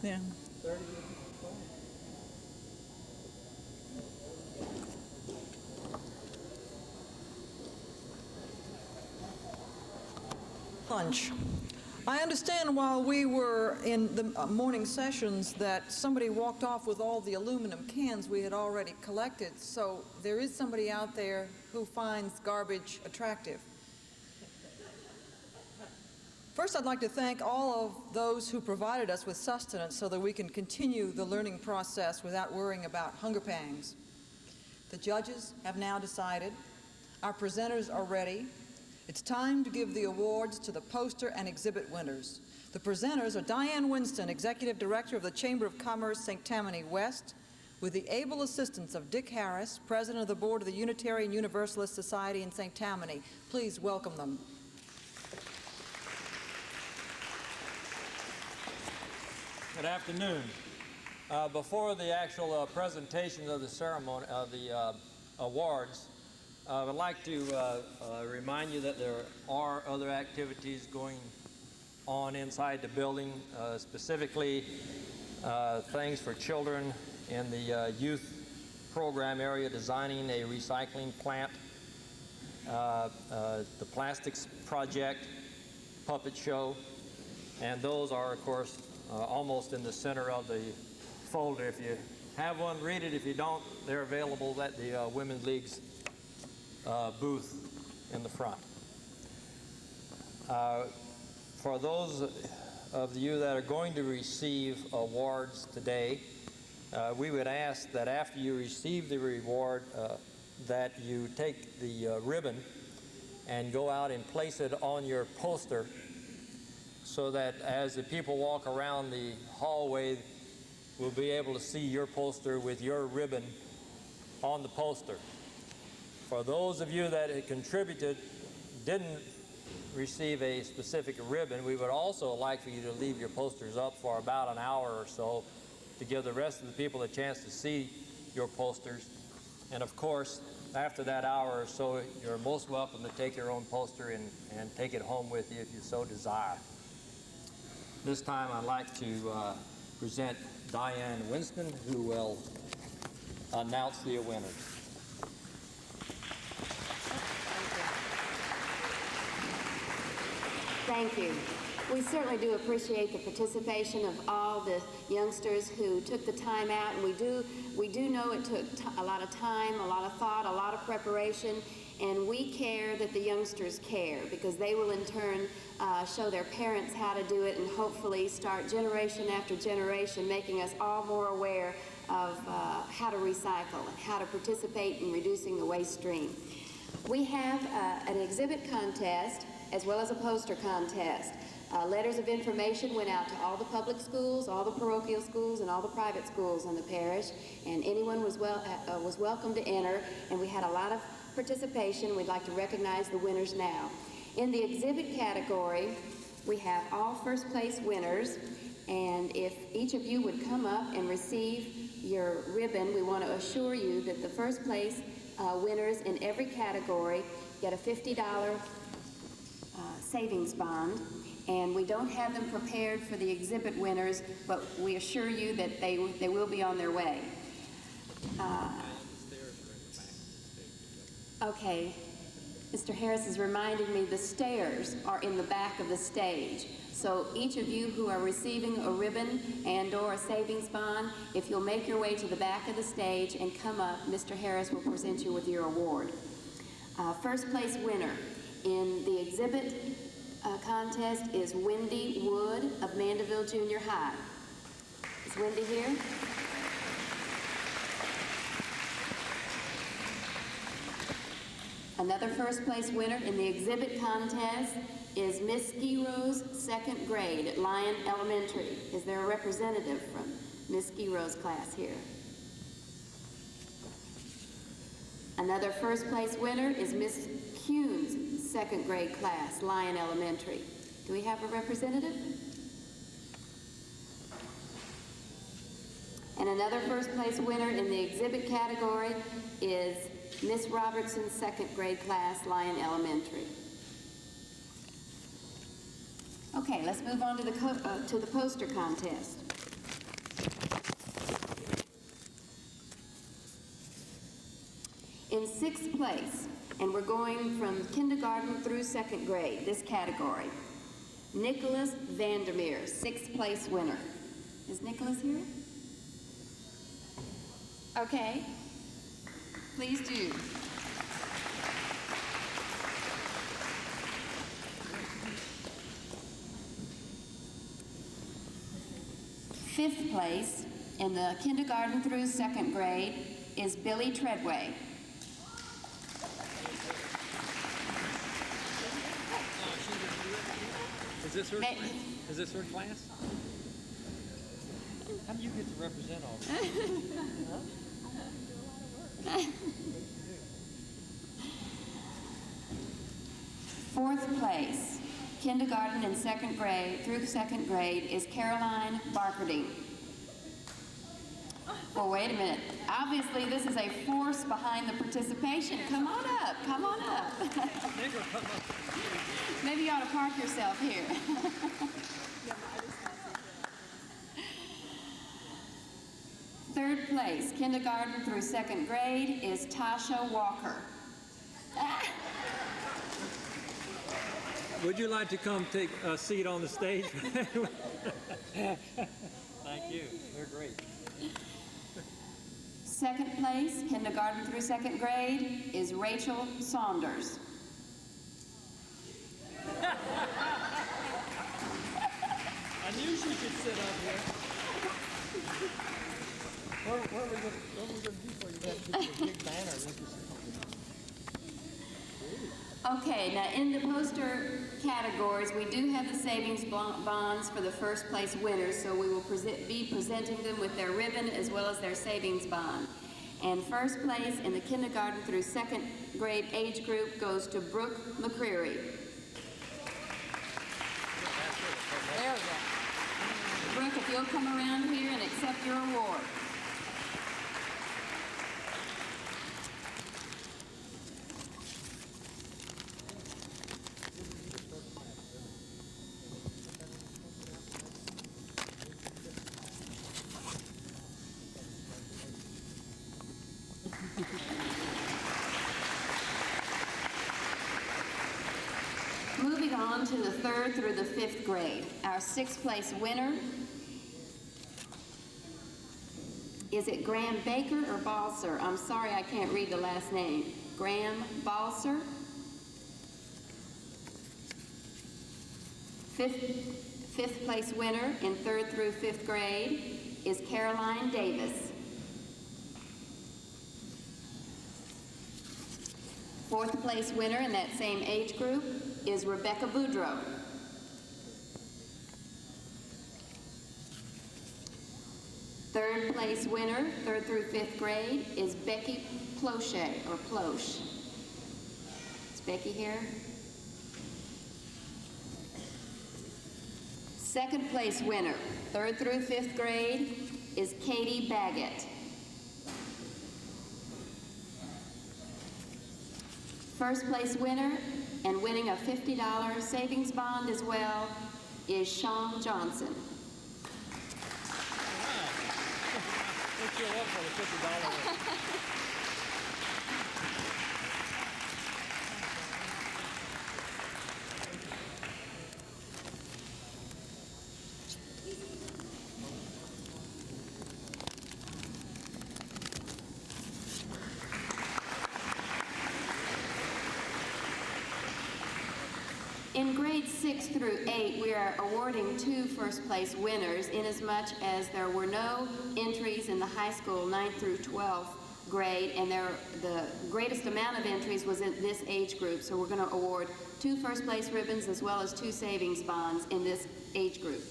Yeah. 30 years. Lunch. I understand while we were in the morning sessions that somebody walked off with all the aluminum cans we had already collected, so there is somebody out there who finds garbage attractive. First, I'd like to thank all of those who provided us with sustenance so that we can continue the learning process without worrying about hunger pangs. The judges have now decided. Our presenters are ready. It's time to give the awards to the poster and exhibit winners. The presenters are Diane Winston, Executive Director of the Chamber of Commerce, St. Tammany West, with the able assistance of Dick Harris, President of the Board of the Unitarian Universalist Society in St. Tammany. Please welcome them. Good afternoon. Before the actual presentation of the ceremony of the awards, I would like to remind you that there are other activities going on inside the building, specifically things for children in the youth program area, designing a recycling plant, the plastics project, puppet show, and those are, of course, almost in the center of the folder. If you have one, read it. If you don't, they're available at the Women's League's booth in the front. For those of you that are going to receive awards today, we would ask that after you receive the reward that you take the ribbon and go out and place it on your poster so that as the people walk around the hallway, we'll be able to see your poster with your ribbon on the poster. For those of you that had contributed, didn't receive a specific ribbon, we would also like for you to leave your posters up for about an hour or so to give the rest of the people a chance to see your posters. And of course, after that hour or so, you're most welcome to take your own poster and take it home with you if you so desire. This time I'd like to present Diane Winston, who will announce the winners. Thank you. We certainly do appreciate the participation of all the youngsters who took the time out, and we do know it took a lot of time, a lot of thought, a lot of preparation, and we care that the youngsters care, because they will in turn show their parents how to do it and hopefully start generation after generation, making us all more aware of how to recycle and how to participate in reducing the waste stream. We have an exhibit contest as well as a poster contest. Letters of information went out to all the public schools, all the parochial schools, and all the private schools in the parish, and anyone was welcome to enter, and we had a lot of participation. We'd like to recognize the winners now. In the exhibit category, we have all first place winners, and if each of you would come up and receive your ribbon, we want to assure you that the first place winners in every category get a $50 savings bond, and we don't have them prepared for the exhibit winners, but we assure you that they will be on their way. Okay, Mr. Harris is reminding me the stairs are in the back of the stage. So each of you who are receiving a ribbon and or a savings bond, if you'll make your way to the back of the stage and come up, Mr. Harris will present you with your award. First place winner in the exhibit contest is Wendy Wood of Mandeville Junior High. Is Wendy here? Another first place winner in the exhibit contest is Miss Giro's second grade at Lyon Elementary. Is there a representative from Miss Giro's class here? Another first place winner is Miss Kuhn's second grade class, Lyon Elementary. Do we have a representative? And another first place winner in the exhibit category is Miss Robertson's second grade class, Lyon Elementary. Okay, let's move on to the poster contest. In sixth place, and we're going from kindergarten through second grade, this category, Nicholas Vandermeer, sixth place winner. Is Nicholas here? Okay. Please do. Fifth place in the kindergarten through second grade is Billy Treadway. Is this her class? Is this her class? How do you get to represent all this? Fourth place, kindergarten and second grade through second grade, is Caroline Barkerding. Well, wait a minute. Obviously, this is a force behind the participation. Come on up. Come on up. Maybe you ought to park yourself here. Third place, kindergarten through second grade, is Tasha Walker. Would you like to come take a seat on the stage? Thank you. They're great. Second place, kindergarten through second grade, is Rachel Saunders. I knew she should sit up here. What are we going to do for you? You have to do a big banner. Okay, now in the poster categories, we do have the savings bonds for the first place winners, so we will be presenting them with their ribbon as well as their savings bond. And first place in the kindergarten through second grade age group goes to Brooke McCreary. There we go. Brooke, if you'll come around here and accept your award. Moving on to the third through the fifth grade. Our sixth place winner, is it Graham Baker or Balser? I'm sorry, I can't read the last name. Graham Balser. Fifth place winner in third through fifth grade is Caroline Davis. Fourth place winner in that same age group is Rebecca Boudreau. Third place winner, third through fifth grade, is Becky Ploche, or Ploche. Is Becky here? Second place winner, third through fifth grade, is Katie Baggett. First place winner and winning a $50 savings bond as well is Sean Johnson. Let's go up for the $50. In grades 6 through 8, we are awarding 2 first place winners inasmuch as there were no entries in the high school 9th through 12th grade, and the greatest amount of entries was in this age group. So we're going to award 2 first place ribbons as well as 2 savings bonds in this age group.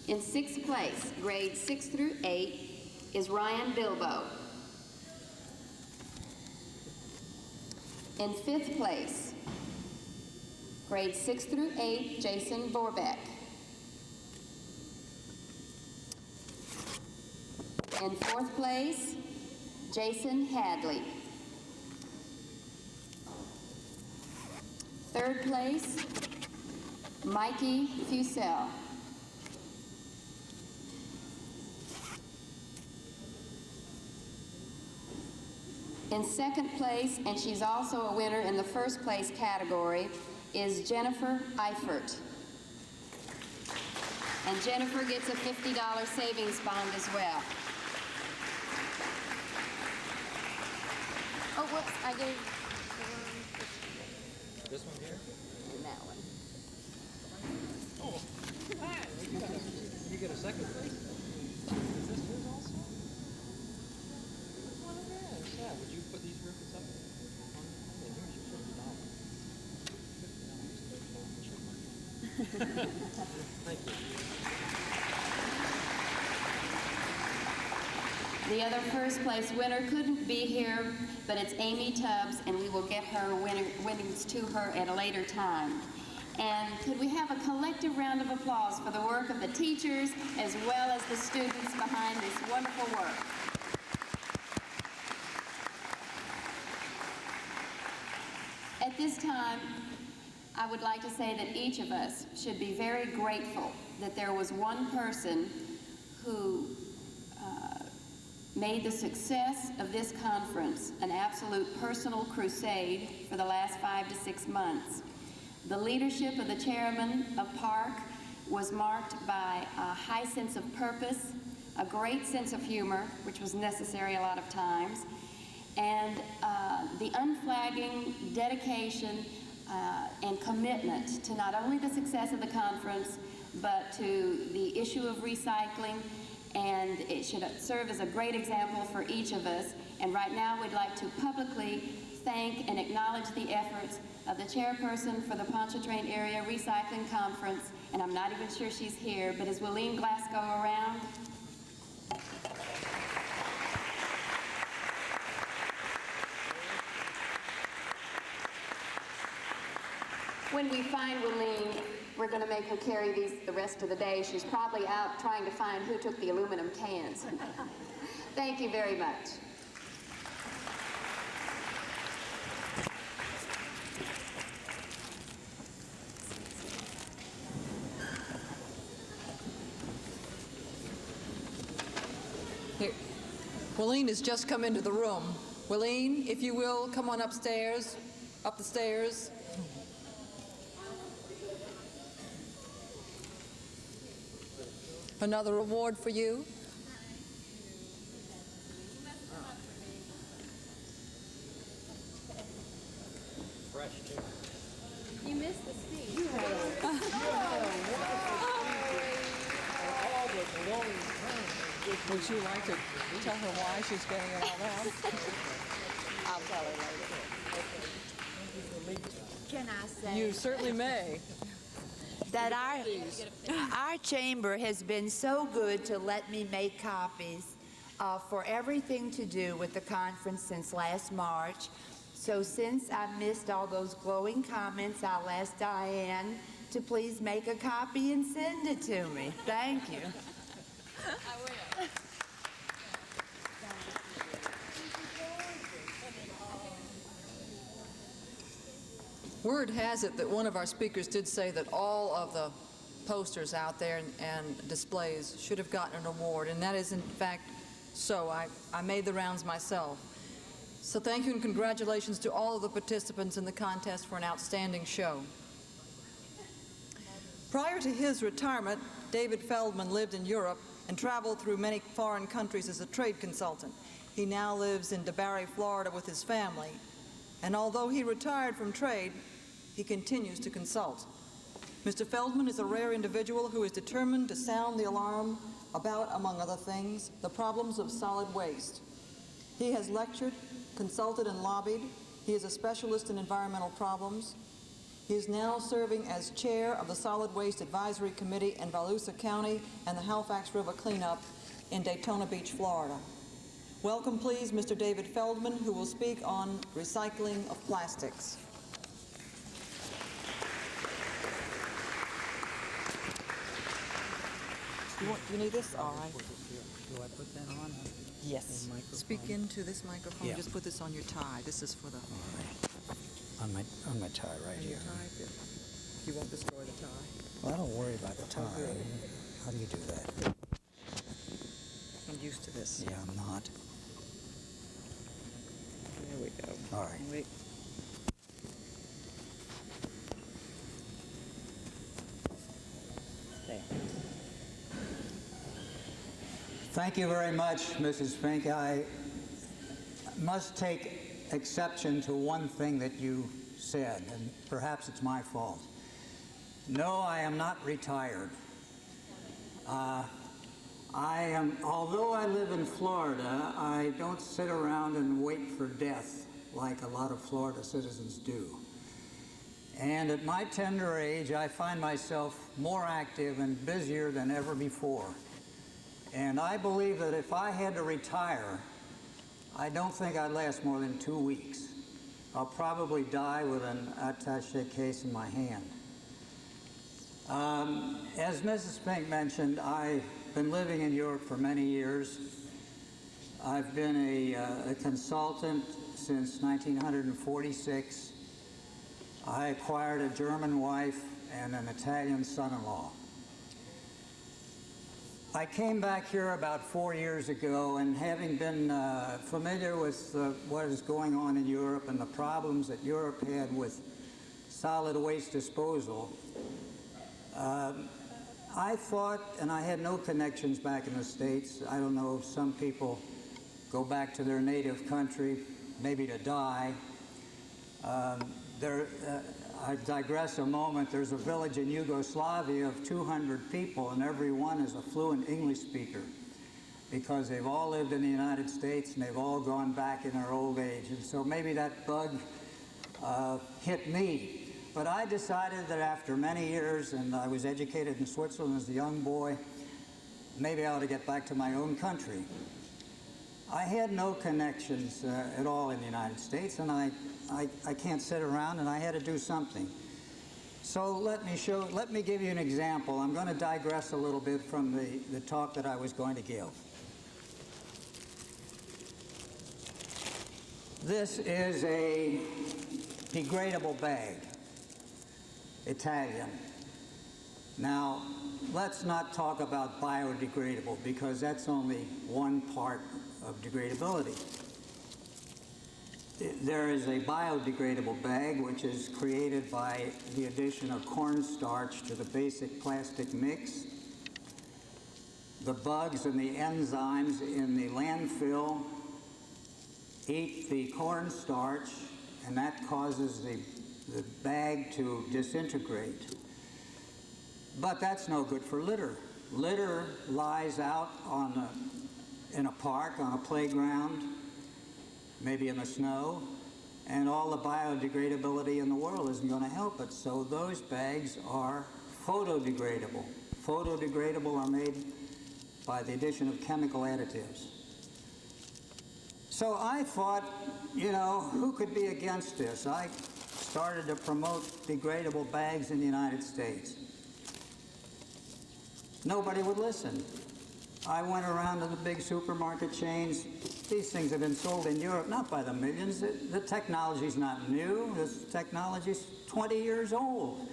In 6th place, grades 6 through 8, is Ryan Bilbo. In 5th place, grades 6 through 8, Jason Vorbeck. In 4th place, Jason Hadley. 3rd place, Mikey Fusell. In second place, and she's also a winner in the first place category, is Jennifer Eifert. And Jennifer gets a $50 savings bond as well. Oh, whoops, I gave This one here? and that one. Oh, you get a second place? Is this yours also? Well, yeah. Would you put these ribbons up? Yeah, here's your $50. Thank you. The other first place winner couldn't be here, but it's Amy Tubbs, and we will get her winnings to her at a later time. And could we have a collective round of applause for the work of the teachers as well as the students behind this wonderful work? At this time, I would like to say that each of us should be very grateful that there was one person who made the success of this conference an absolute personal crusade for the last 5 to 6 months. The leadership of the chairman of PARC was marked by a high sense of purpose, a great sense of humor, which was necessary a lot of times, and the unflagging dedication and commitment to not only the success of the conference, but to the issue of recycling, and it should serve as a great example for each of us. And right now we'd like to publicly thank and acknowledge the efforts of the chairperson for the Pontchartrain Area Recycling Conference, and I'm not even sure she's here, but is Willie Glasgow around? When we find Willie, we're going to make her carry these the rest of the day. She's probably out trying to find who took the aluminum cans. Thank you very much. Here. Willie has just come into the room. Willie, if you will, come on upstairs, up the stairs. Another award for you. Fresh, too. You missed the speech. Would you like to tell her why she's getting it all out? I'll tell her later. Can I say You certainly may. that our chamber has been so good to let me make copies for everything to do with the conference since last March. So since I missed all those glowing comments, I'll ask Diane to please make a copy and send it to me. Thank you. I will. Word has it that one of our speakers did say that all of the posters out there and displays should have gotten an award, and that is in fact so. I made the rounds myself. So thank you and congratulations to all of the participants in the contest for an outstanding show. Prior to his retirement, David Feldman lived in Europe and traveled through many foreign countries as a trade consultant. He now lives in DeBarry, Florida with his family, and although he retired from trade, he continues to consult. Mr. Feldman is a rare individual who is determined to sound the alarm about, among other things, the problems of solid waste. He has lectured, consulted, and lobbied. He is a specialist in environmental problems. He is now serving as chair of the Solid Waste Advisory Committee in Volusia County and the Halifax River Cleanup in Daytona Beach, Florida. Welcome, please, Mr. David Feldman, who will speak on recycling of plastics. You need this? All right. Do I put that on? Yes. Speak into this microphone. Yeah. Just put this on your tie. This is for the On my tie right here. tie. You won't destroy the tie. Well, I don't worry about the tie. good. How do you do that? I'm used to this. Yeah, I'm not. There we go. All right. Wait. There. Thank you very much, Mrs. Fink. I must take exception to one thing that you said, and perhaps it's my fault. No, I am not retired. Although I live in Florida, I don't sit around and wait for death like a lot of Florida citizens do. And at my tender age, I find myself more active and busier than ever before. And I believe that if I had to retire, I don't think I'd last more than 2 weeks. I'll probably die with an attaché case in my hand. As Mrs. Fink mentioned, I've been living in Europe for many years. I've been a consultant since 1946. I acquired a German wife and an Italian son-in-law. I came back here about 4 years ago, and having been familiar with what is going on in Europe and the problems that Europe had with solid waste disposal, I thought, and I had no connections back in the States. I don't know if some people go back to their native country, maybe to die. I digress a moment. There's a village in Yugoslavia of 200 people, and every one is a fluent English speaker because they've all lived in the United States and they've all gone back in their old age. And so maybe that bug hit me. But I decided that after many years, and I was educated in Switzerland as a young boy, maybe I ought to get back to my own country. I had no connections at all in the United States, and I can't sit around, and I had to do something. So let me give you an example. I'm going to digress a little bit from the talk that I was going to give. This is a degradable bag, Italian. Now, let's not talk about biodegradable because that's only one part of degradability. There is a biodegradable bag which is created by the addition of cornstarch to the basic plastic mix. The bugs and the enzymes in the landfill eat the cornstarch, and that causes the bag to disintegrate. But that's no good for litter. Litter lies out in a park, on a playground, maybe in the snow, and all the biodegradability in the world isn't going to help it. So those bags are photodegradable. Photodegradable are made by the addition of chemical additives. So I thought, you know, who could be against this? I started to promote degradable bags in the United States. Nobody would listen. I went around to the big supermarket chains. These things have been sold in Europe, not by the millions. The technology's not new. This technology's 20 years old.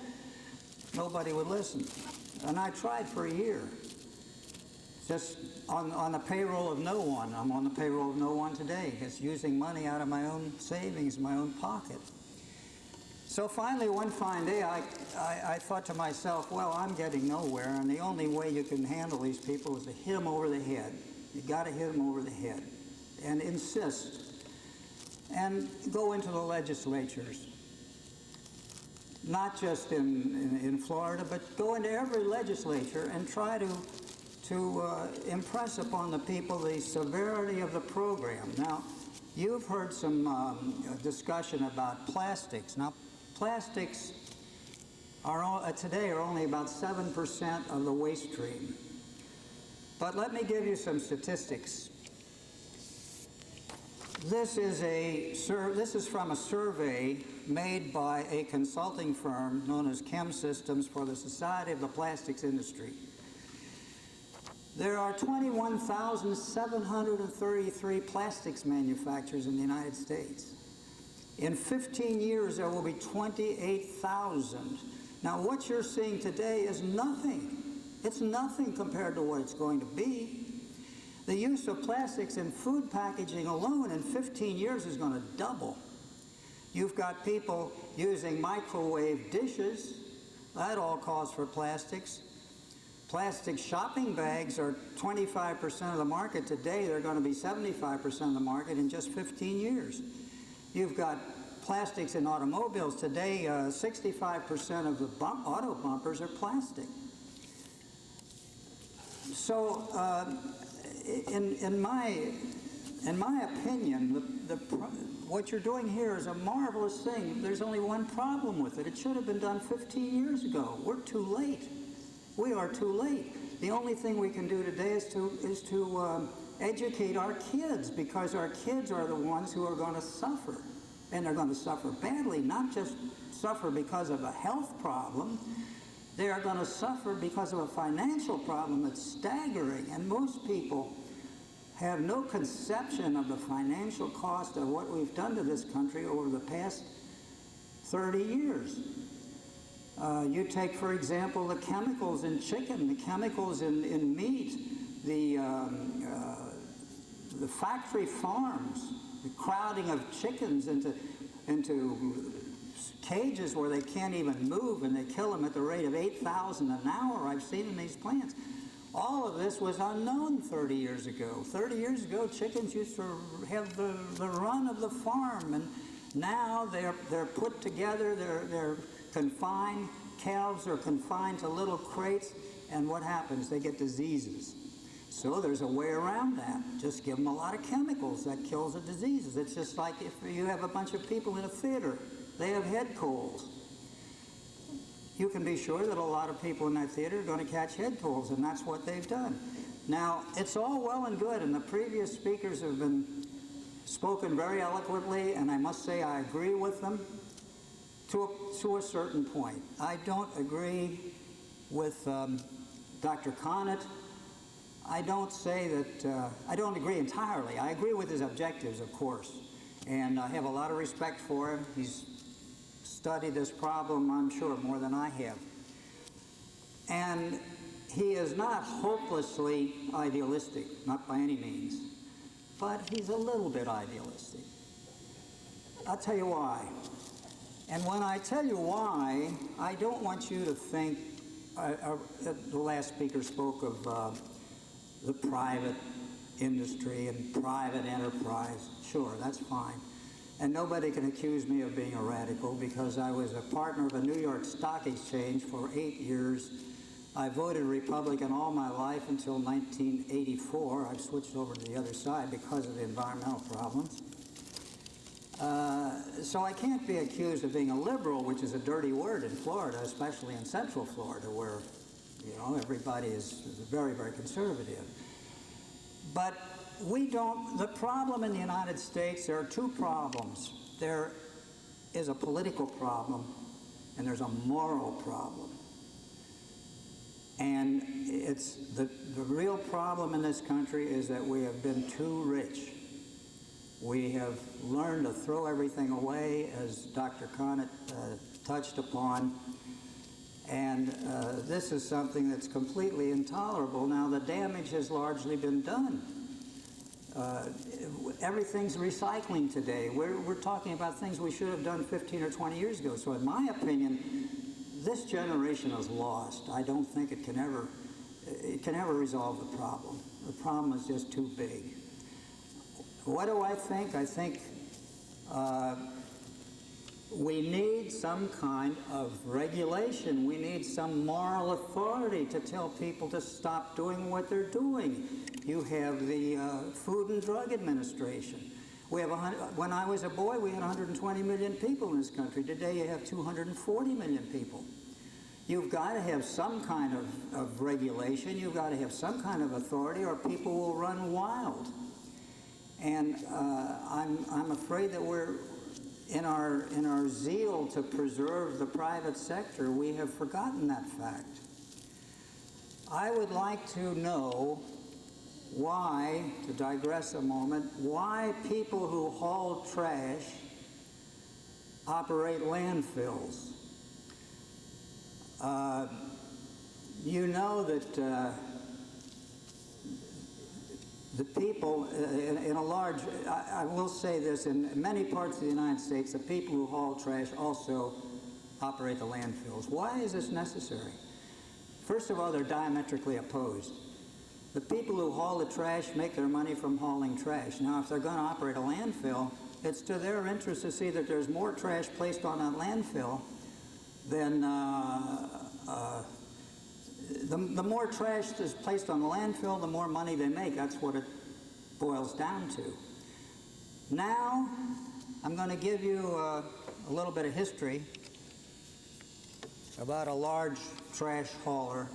Nobody would listen. And I tried for a year. Just on the payroll of no one. I'm on the payroll of no one today. It's using money out of my own savings, my own pocket. So finally, one fine day, I thought to myself, well, I'm getting nowhere, and the only way you can handle these people is to hit them over the head. You got to hit them over the head and insist and go into the legislatures, not just in Florida, but go into every legislature and try to impress upon the people the severity of the program. Now, you've heard some discussion about plastics. Now, plastics today are only about 7% of the waste stream. But let me give you some statistics. This is from a survey made by a consulting firm known as Chem Systems for the Society of the Plastics Industry. There are 21,733 plastics manufacturers in the United States. In 15 years, there will be 28,000. Now, what you're seeing today is nothing. It's nothing compared to what it's going to be. The use of plastics in food packaging alone in 15 years is going to double. You've got people using microwave dishes. That all calls for plastics. Plastic shopping bags are 25% of the market today. They're going to be 75% of the market in just 15 years. You've got plastics in automobiles. Today, 65% of the auto bumpers are plastic. So, in my opinion, what you're doing here is a marvelous thing. There's only one problem with it. It should have been done 15 years ago. We're too late. We are too late. The only thing we can do today is to educate our kids, because our kids are the ones who are going to suffer. And they're going to suffer badly, not just suffer because of a health problem. They are going to suffer because of a financial problem that's staggering. And most people have no conception of the financial cost of what we've done to this country over the past 30 years. You take, for example, the chemicals in chicken, the chemicals in meat, the factory farms, the crowding of chickens into cages where they can't even move, and they kill them at the rate of 8,000 an hour. I've seen in these plants. All of this was unknown 30 years ago. 30 years ago, chickens used to have the run of the farm, and now they're put together, they're confined. Calves are confined to little crates, and what happens? They get diseases. So there's a way around that. Just give them a lot of chemicals. That kills the diseases. It's just like if you have a bunch of people in a theater, they have head colds. You can be sure that a lot of people in that theater are going to catch head colds, and that's what they've done. Now, it's all well and good, and the previous speakers have been spoken very eloquently, and I must say I agree with them to a certain point. I don't agree with Dr. Fontenot. I don't say that, I don't agree entirely. I agree with his objectives, of course, and I have a lot of respect for him. He's studied this problem, I'm sure, more than I have. And he is not hopelessly idealistic, not by any means, but he's a little bit idealistic. I'll tell you why. And when I tell you why, I don't want you to think, the last speaker spoke of the private industry and private enterprise. Sure, that's fine. And nobody can accuse me of being a radical, because I was a partner of a New York Stock Exchange for 8 years. I voted Republican all my life until 1984. I've switched over to the other side because of the environmental problems. So I can't be accused of being a liberal, which is a dirty word in Florida, especially in Central Florida, where, you know, everybody is very, very conservative. But we don't, the problem in the United States, there are two problems. There is a political problem, and there's a moral problem. And it's the real problem in this country is that we have been too rich. We have learned to throw everything away, as Dr. Fontenot touched upon. And this is something that's completely intolerable. Now, the damage has largely been done. Everything's recycling today. We're talking about things we should have done 15 or 20 years ago. So in my opinion, this generation is lost. I don't think it can ever resolve the problem. The problem is just too big. What do I think? I think we need some kind of regulation. We need some moral authority to tell people to stop doing what they're doing. You have the Food and Drug Administration. We have when I was a boy, we had 120 million people in this country. Today you have 240 million people. You've got to have some kind of regulation. You've got to have some kind of authority, or people will run wild. And I'm afraid that we're, in our zeal to preserve the private sector, we have forgotten that fact. I would like to know why, to digress a moment, why people who haul trash operate landfills. You know that the people in a large, I will say this, in many parts of the United States, the people who haul trash also operate the landfills. Why is this necessary? First of all, they're diametrically opposed. The people who haul the trash make their money from hauling trash. Now, if they're going to operate a landfill, it's to their interest to see that there's more trash placed on a landfill than the more trash is placed on the landfill, the more money they make. That's what it boils down to. Now, I'm going to give you a little bit of history about a large trash hauler.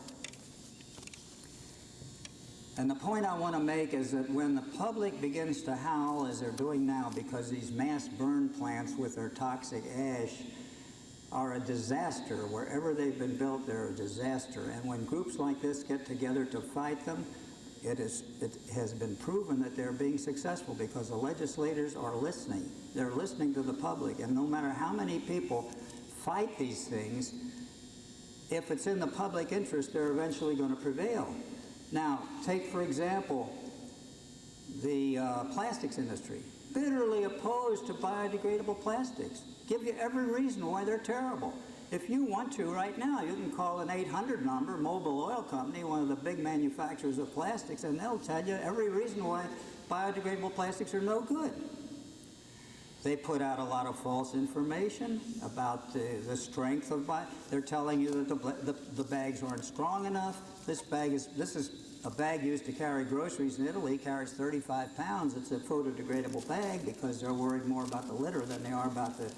And the point I want to make is that when the public begins to howl, as they're doing now, because these mass burn plants with their toxic ash are a disaster. Wherever they've been built, they're a disaster. And when groups like this get together to fight them, it has been proven that they're being successful because the legislators are listening. They're listening to the public. And no matter how many people fight these things, if it's in the public interest, they're eventually going to prevail. Now, take, for example, the plastics industry. Bitterly opposed to biodegradable plastics. Give you every reason why they're terrible. If you want to right now, you can call an 800 number, Mobil Oil Company, one of the big manufacturers of plastics, and they'll tell you every reason why biodegradable plastics are no good. They put out a lot of false information about the strength of they're telling you that the bags aren't strong enough. This is a bag used to carry groceries in Italy, carries 35 pounds. It's a photodegradable bag because they're worried more about the litter than they are about the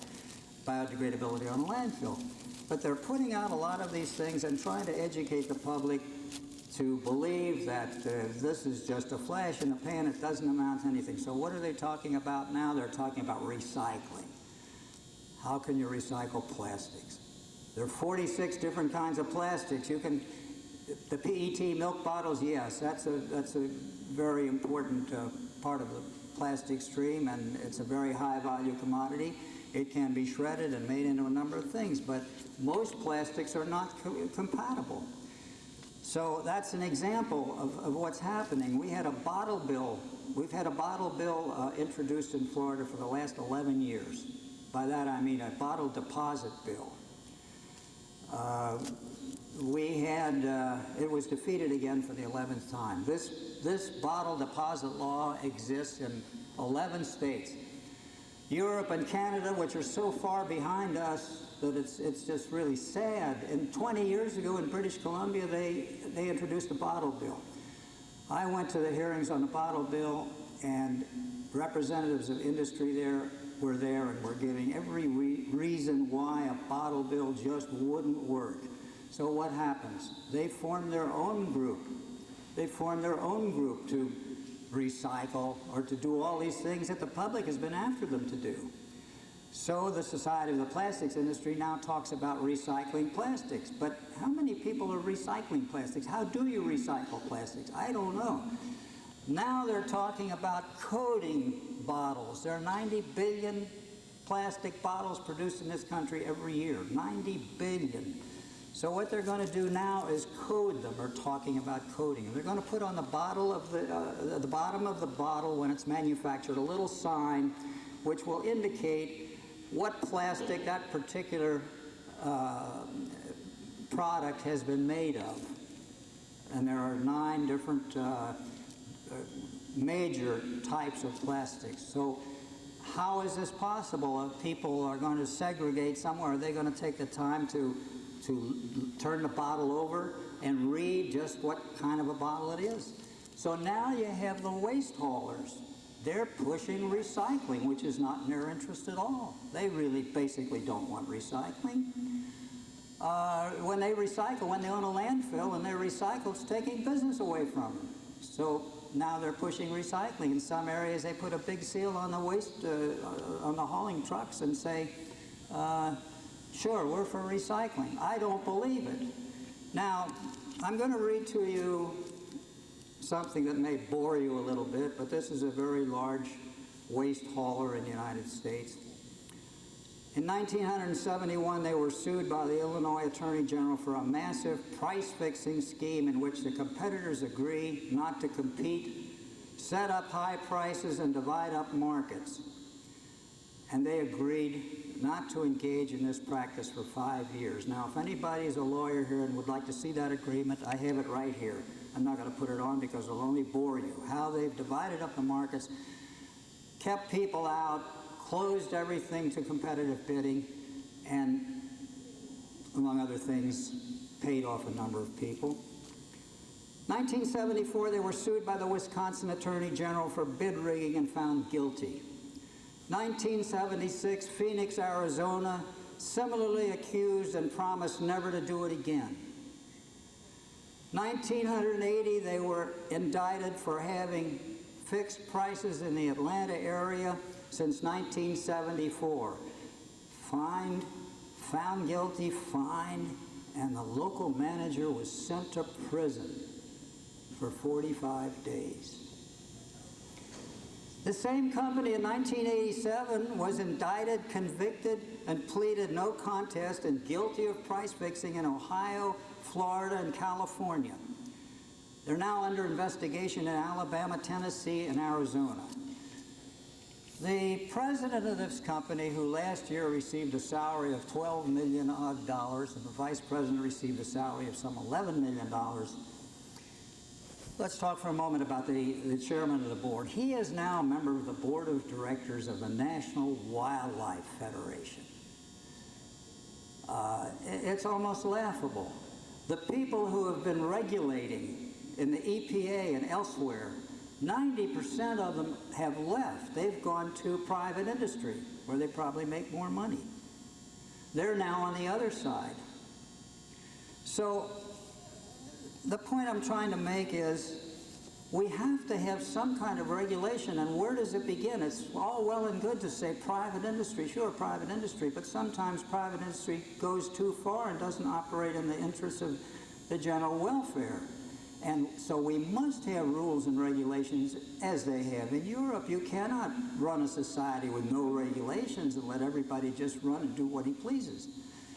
biodegradability on the landfill. But they're putting out a lot of these things and trying to educate the public to believe that this is just a flash in the pan. It doesn't amount to anything. So what are they talking about now? They're talking about recycling. How can you recycle plastics? There are 46 different kinds of plastics. You can, the PET milk bottles, yes, that's a very important part of the plastic stream, and it's a very high value commodity. It can be shredded and made into a number of things, but most plastics are not compatible. So that's an example of what's happening. We had a bottle bill. We've had a bottle bill introduced in Florida for the last 11 years. By that I mean a bottle deposit bill. It was defeated again for the 11th time. This bottle deposit law exists in 11 states. Europe and Canada, which are so far behind us that it's just really sad. And 20 years ago in British Columbia, they introduced a bottle bill. I went to the hearings on the bottle bill, and representatives of industry were there and were giving every reason why a bottle bill just wouldn't work. So what happens? They formed their own group. They formed their own group to recycle or to do all these things that the public has been after them to do. So the Society of the Plastics Industry now talks about recycling plastics. But how many people are recycling plastics? How do you recycle plastics? I don't know. Now they're talking about coating bottles. There are 90 billion plastic bottles produced in this country every year. 90 billion. So what they're going to do now is code them, or talking about coding. They're going to put on the bottle of the bottom of the bottle when it's manufactured a little sign which will indicate what plastic that particular product has been made of. And there are 9 different major types of plastics. So how is this possible? If people are going to segregate somewhere, are they going to take the time to turn the bottle over and read just what kind of a bottle it is? So now you have the waste haulers. They're pushing recycling, which is not in their interest at all. They really basically don't want recycling. When they recycle, when they own a landfill and they recycle, it's taking business away from them. So now they're pushing recycling. In some areas, they put a big seal on the waste, on the hauling trucks and say, sure, we're for recycling. I don't believe it. Now, I'm going to read to you something that may bore you a little bit, but this is a very large waste hauler in the United States. In 1971, they were sued by the Illinois Attorney General for a massive price-fixing scheme in which the competitors agree not to compete set up high prices, and divide up markets. And they agreed not to engage in this practice for 5 years. Now, if anybody is a lawyer here and would like to see that agreement, I have it right here. I'm not going to put it on because it'll only bore you. How they've divided up the markets, kept people out, closed everything to competitive bidding, and, among other things, paid off a number of people. 1974, they were sued by the Wisconsin Attorney General for bid rigging and found guilty. 1976, Phoenix, Arizona, similarly accused and promised never to do it again. 1980, they were indicted for having fixed prices in the Atlanta area since 1974. Fined, found guilty, fined, and the local manager was sent to prison for 45 days. The same company in 1987 was indicted, convicted, and pleaded no contest and guilty of price fixing in Ohio, Florida, and California. They're now under investigation in Alabama, Tennessee, and Arizona. The president of this company, who last year received a salary of $12 million odd, and the vice president received a salary of some $11 million. Let's talk for a moment about the chairman of the board. He is now a member of the board of directors of the National Wildlife Federation. It's almost laughable. The people who have been regulating in the EPA and elsewhere, 90% of them have left. They've gone to private industry, where they probably make more money. They're now on the other side. So the point I'm trying to make is we have to have some kind of regulation, and where does it begin? It's all well and good to say private industry. Sure, private industry, but sometimes private industry goes too far and doesn't operate in the interests of the general welfare. And so we must have rules and regulations as they have in Europe. You cannot run a society with no regulations and let everybody just run and do what he pleases.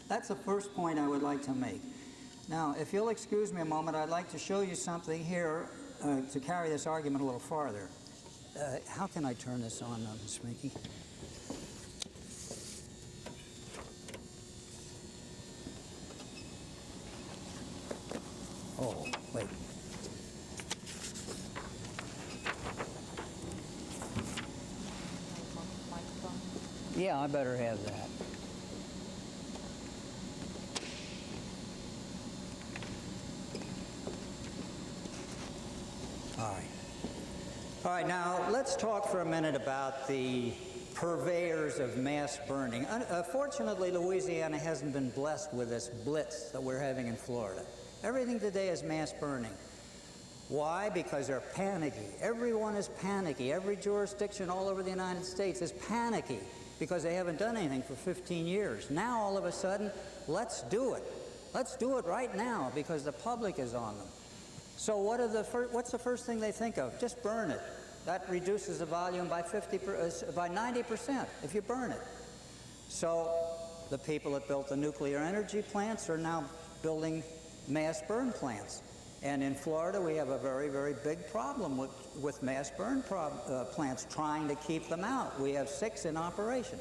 That's the first point I would like to make. Now, if you'll excuse me a moment, I'd like to show you something here to carry this argument a little farther. How can I turn this on, Ms. Minky? Oh, wait. Yeah, I better have that. All right, now let's talk for a minute about the purveyors of mass burning. Fortunately, Louisiana hasn't been blessed with this blitz that we're having in Florida. Everything today is mass burning. Why? Because they're panicky. Everyone is panicky. Every jurisdiction all over the United States is panicky because they haven't done anything for 15 years. Now, all of a sudden, let's do it. Let's do it right now because the public is on them. So what's the first thing they think of? Just burn it. That reduces the volume by 90% if you burn it. So the people that built the nuclear energy plants are now building mass burn plants. And in Florida, we have a very, very big problem with mass burn plants, trying to keep them out. We have 6 in operation.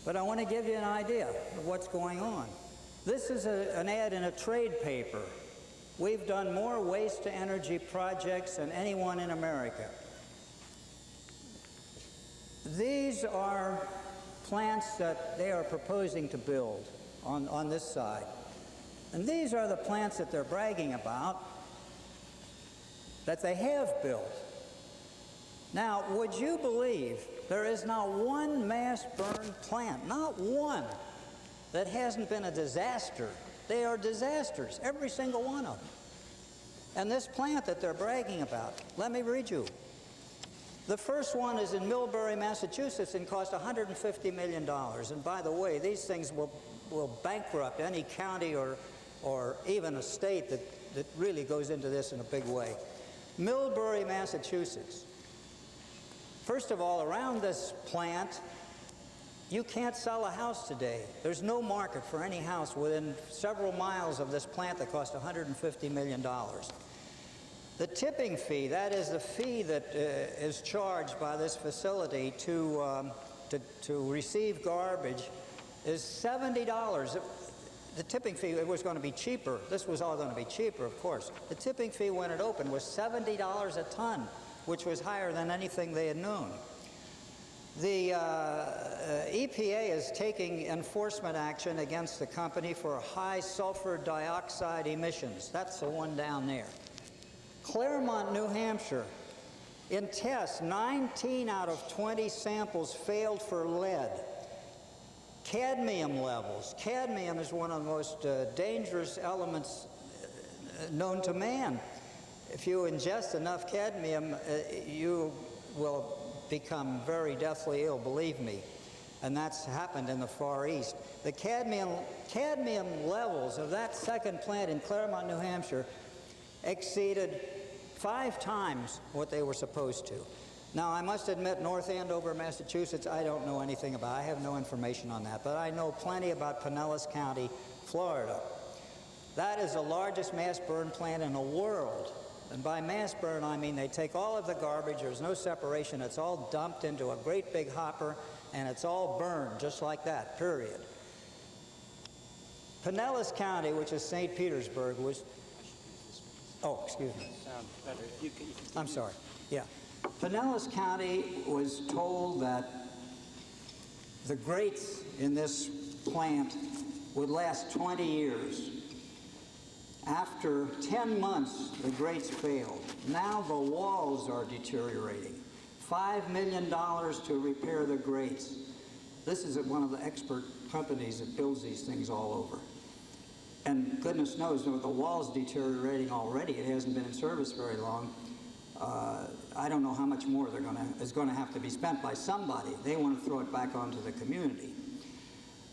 But I want to give you an idea of what's going on. This is an ad in a trade paper. We've done more waste-to-energy projects than anyone in America. These are plants that they are proposing to build on this side. And these are the plants that they're bragging about that they have built. Now, would you believe there is not one mass burn plant, not one, that hasn't been a disaster? They are disasters, every single one of them. And this plant that they're bragging about, let me read you. The first one is in Millbury, Massachusetts, and cost $150 million. And by the way, these things will bankrupt any county or even a state that really goes into this in a big way. Millbury, Massachusetts. First of all, around this plant, you can't sell a house today. There's no market for any house within several miles of this plant that cost $150 million. The tipping fee, that is the fee that is charged by this facility to receive garbage, is $70. The tipping fee, it was going to be cheaper. This was all going to be cheaper, of course. The tipping fee when it opened was $70 a ton, which was higher than anything they had known. The EPA is taking enforcement action against the company for high sulfur dioxide emissions. That's the one down there. Claremont, New Hampshire. In tests, 19 out of 20 samples failed for lead. Cadmium levels. Cadmium is one of the most dangerous elements known to man. If you ingest enough cadmium, you will become very deathly ill, believe me. And that's happened in the Far East. The cadmium levels of that second plant in Claremont, New Hampshire exceeded 5 times what they were supposed to. Now, I must admit, North Andover, Massachusetts, I don't know anything about. I have no information on that, but I know plenty about Pinellas County, Florida. That is the largest mass burn plant in the world. And by mass burn, I mean they take all of the garbage, there's no separation, it's all dumped into a great big hopper, and it's all burned just like that, period. Pinellas County, which is St. Petersburg, was... Oh, excuse me. I'm sorry. Yeah. Pinellas County was told that the grates in this plant would last 20 years. After 10 months, the grates failed. Now the walls are deteriorating. $5 million to repair the grates. This is one of the expert companies that builds these things all over. And goodness knows, the wall's deteriorating already. It hasn't been in service very long. I don't know how much more is going to have to be spent by somebody. They want to throw it back onto the community.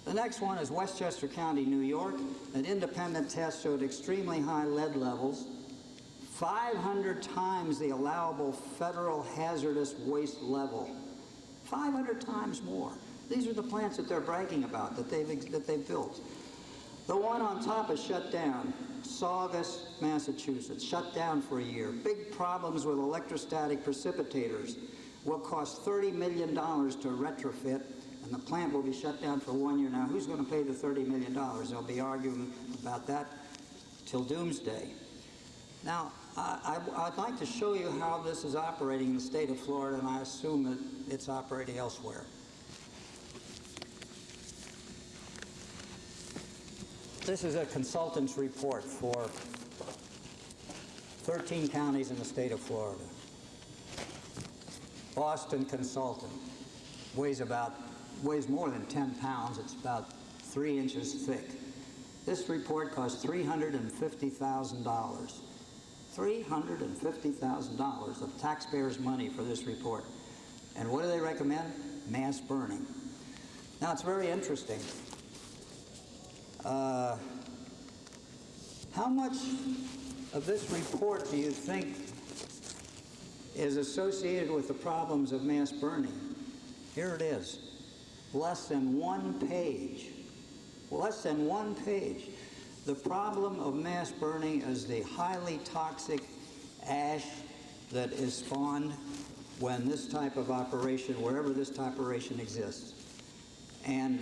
The next one is Westchester County, New York. An independent test showed extremely high lead levels, 500 times the allowable federal hazardous waste level. 500 times more. These are the plants that they're bragging about, that they've built. The one on top is shut down. Saugus, Massachusetts, shut down for a year. Big problems with electrostatic precipitators. Will cost $30 million to retrofit, and the plant will be shut down for 1 year. Now, who's going to pay the $30 million? They'll be arguing about that till doomsday. Now, I'd like to show you how this is operating in the state of Florida, and I assume that it's operating elsewhere. This is a consultant's report for 13 counties in the state of Florida. Boston consultant, weighs more than 10 pounds. It's about 3 inches thick. This report cost $350,000. $350,000 of taxpayers' money for this report. And what do they recommend? Mass burning. Now, it's very interesting. How much of this report do you think is associated with the problems of mass burning? Here it is. Less than 1 page. Less than 1 page. The problem of mass burning is the highly toxic ash that is spawned when this type of operation, wherever this type of operation exists. And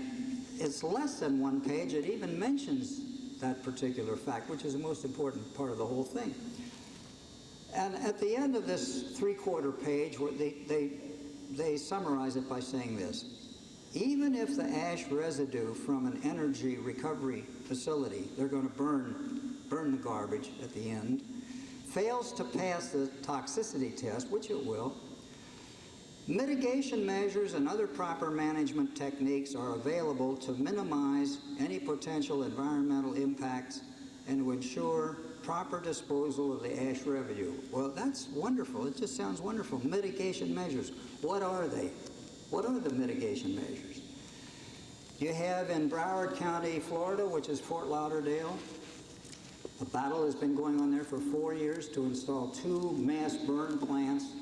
it's less than 1 page. It even mentions that particular fact, which is the most important part of the whole thing. And at the end of this 3/4 page, where they summarize it by saying this: even if the ash residue from an energy recovery facility, they're going to burn the garbage at the end, fails to pass the toxicity test, which it will, mitigation measures and other proper management techniques are available to minimize any potential environmental impacts and to ensure proper disposal of the ash residue. Well, that's wonderful. It just sounds wonderful. Mitigation measures. What are they? What are the mitigation measures? You have in Broward County, Florida, which is Fort Lauderdale, a battle has been going on there for 4 years to install 2 mass burn plants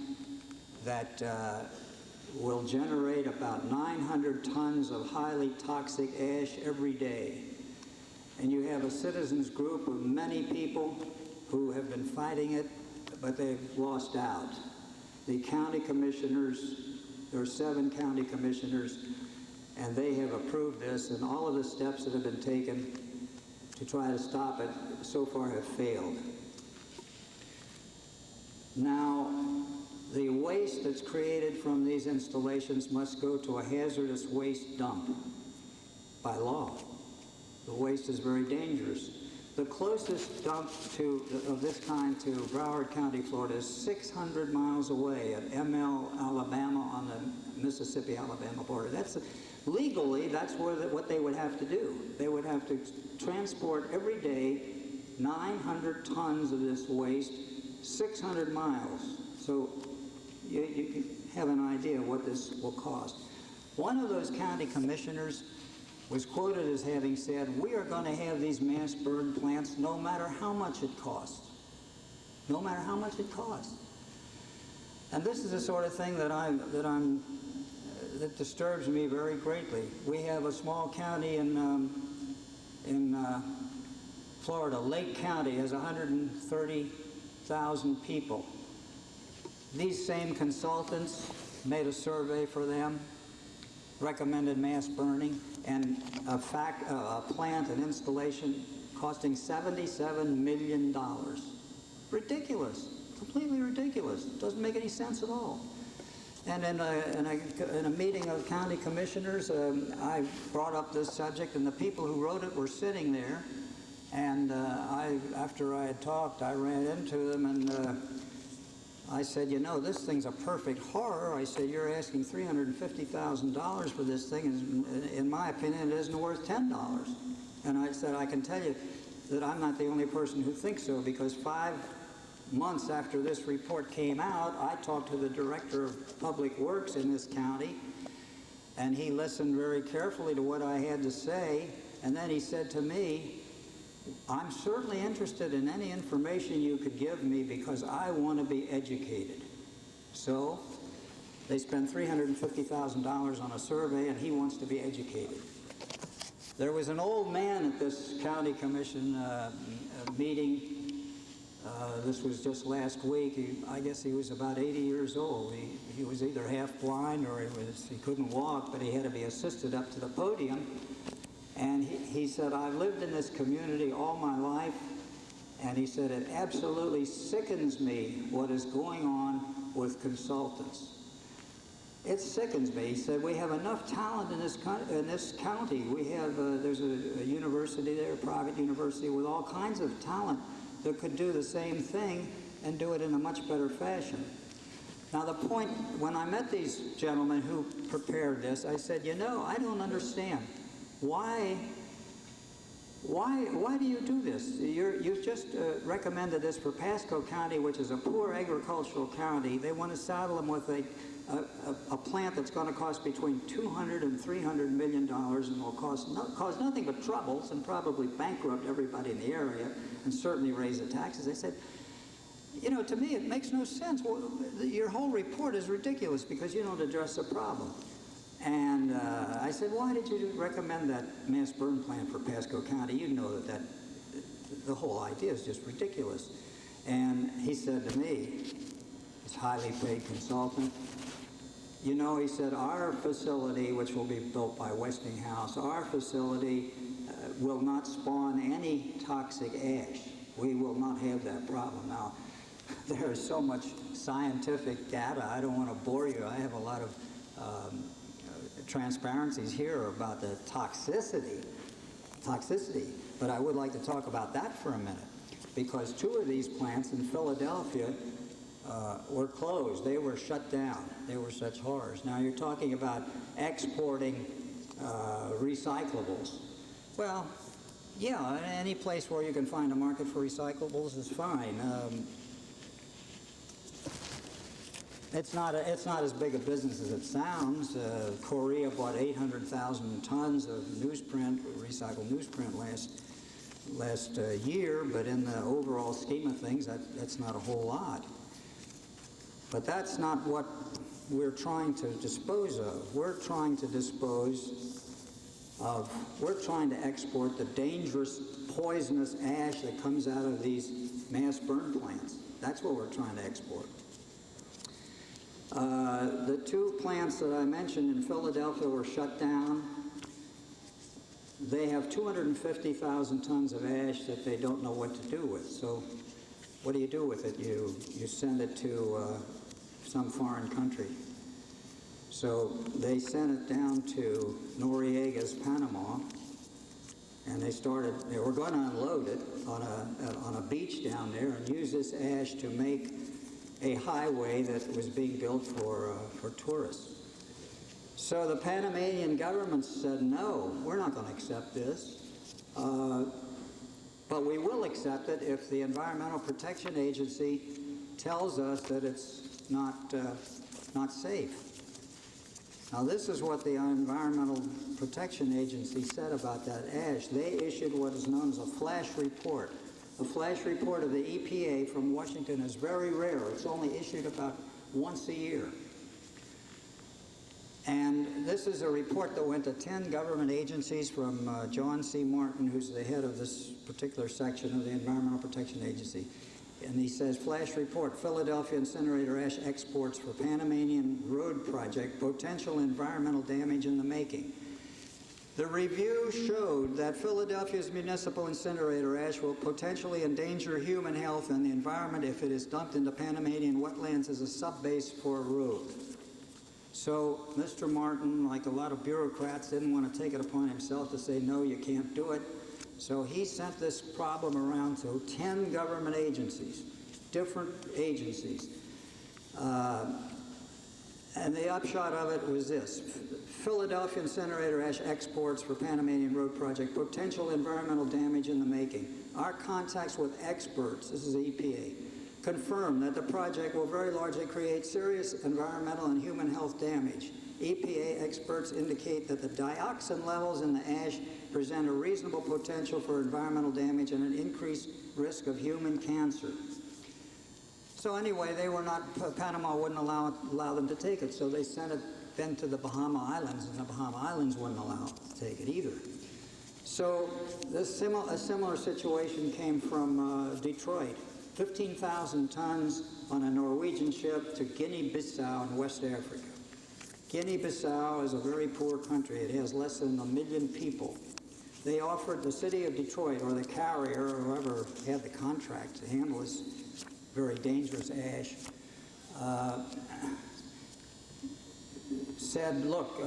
that will generate about 900 tons of highly toxic ash every day. And you have a citizens group of many people who have been fighting it but they've lost out. The county commissioners, there are 7 county commissioners, and they have approved this, and all of the steps that have been taken to try to stop it so far have failed. Now, the waste that's created from these installations must go to a hazardous waste dump by law. The waste is very dangerous. The closest dump of this kind to Broward County, Florida is 600 miles away at ML, Alabama, on the Mississippi-Alabama border. Legally, that's what they would have to do. They would have to transport every day 900 tons of this waste 600 miles. So you have an idea of what this will cost. One of those county commissioners was quoted as having said, "We are going to have these mass burn plants no matter how much it costs." No matter how much it costs. And this is the sort of thing that disturbs me very greatly. We have a small county in Florida. Lake County has 130,000 people. These same consultants made a survey for them, recommended mass burning, and a plant, an installation costing $77 million. Ridiculous, completely ridiculous. Doesn't make any sense at all. And in a meeting of county commissioners, I brought up this subject, and the people who wrote it were sitting there. And after I had talked, I ran into them, and I said, "You know, this thing's a perfect horror." I said, "You're asking $350,000 for this thing, and in my opinion, it isn't worth $10. And I said, "I can tell you that I'm not the only person who thinks so, because 5 months after this report came out, I talked to the director of Public Works in this county, and he listened very carefully to what I had to say, and then he said to me, 'I'm certainly interested in any information you could give me because I want to be educated.'" So they spent $350,000 on a survey, and he wants to be educated. There was an old man at this county commission meeting. This was just last week. I guess he was about 80 years old. He was either half blind or he couldn't walk, but he had to be assisted up to the podium. And he said, "I've lived in this community all my life," and he said, "it absolutely sickens me what is going on with consultants. It sickens me." He said, "We have enough talent in this county. We have, there's a university there, a private university, with all kinds of talent that could do the same thing and do it in a much better fashion." Now the point, when I met these gentlemen who prepared this, I said, "You know, I don't understand. Why do you do this? You've just recommended this for Pasco County, which is a poor agricultural county. They want to saddle them with a plant that's going to cost between $200 and $300 million and will cause nothing but troubles and probably bankrupt everybody in the area and certainly raise the taxes." They said, "You know, to me it makes no sense. Well, your whole report is ridiculous because you don't address the problem." And I said, "Why did you recommend that mass burn plant for Pasco County? You know that the whole idea is just ridiculous." And he said to me, this highly paid consultant, "You know," he said, "our facility, which will be built by Westinghouse, our facility will not spawn any toxic ash. We will not have that problem." Now, there is so much scientific data. I don't want to bore you. I have a lot of transparencies here about the toxicity, but I would like to talk about that for a minute, because 2 of these plants in Philadelphia were closed. They were shut down. They were such horrors. Now you're talking about exporting recyclables. Well, yeah, any place where you can find a market for recyclables is fine. It's not as big a business as it sounds. Korea bought 800,000 tons of newsprint, recycled newsprint last year, but in the overall scheme of things, that's not a whole lot. But that's not what we're trying to dispose of. We're trying to export the dangerous, poisonous ash that comes out of these mass burn plants. That's what we're trying to export. The two plants that I mentioned in Philadelphia were shut down. They have 250,000 tons of ash that they don't know what to do with. So what do you do with it? You send it to some foreign country. So they sent it down to Noriega's, Panama, and they were going to unload it on a beach down there and use this ash to make a highway that was being built for tourists. So the Panamanian government said, no, we're not going to accept this, but we will accept it if the Environmental Protection Agency tells us that it's not safe. Now this is what the Environmental Protection Agency said about that ash. They issued what is known as a flash report. A flash report of the EPA from Washington is very rare. It's only issued about once a year. And this is a report that went to 10 government agencies from John C. Martin, who's the head of this particular section of the Environmental Protection Agency. And he says, flash report, Philadelphia incinerator ash exports for Panamanian road project, potential environmental damage in the making. The review showed that Philadelphia's municipal incinerator ash will potentially endanger human health and the environment if it is dumped into Panamanian wetlands as a subbase for a road. So Mr. Martin, like a lot of bureaucrats, didn't want to take it upon himself to say, no, you can't do it. So he sent this problem around to 10 government agencies, different agencies. And the upshot of it was this. Philadelphia incinerator ash exports for Panamanian road project, potential environmental damage in the making. Our contacts with experts, this is the EPA, confirm that the project will very largely create serious environmental and human health damage. EPA experts indicate that the dioxin levels in the ash present a reasonable potential for environmental damage and an increased risk of human cancer. So anyway, they were not, Panama wouldn't allow them to take it, so they sent it then to the Bahama Islands, and the Bahama Islands wouldn't allow it to take it either. So a similar situation came from Detroit. 15,000 tons on a Norwegian ship to Guinea-Bissau in West Africa. Guinea-Bissau is a very poor country. It has less than 1 million people. They offered the city of Detroit, or the carrier, or whoever had the contract to handle this very dangerous ash, said, look,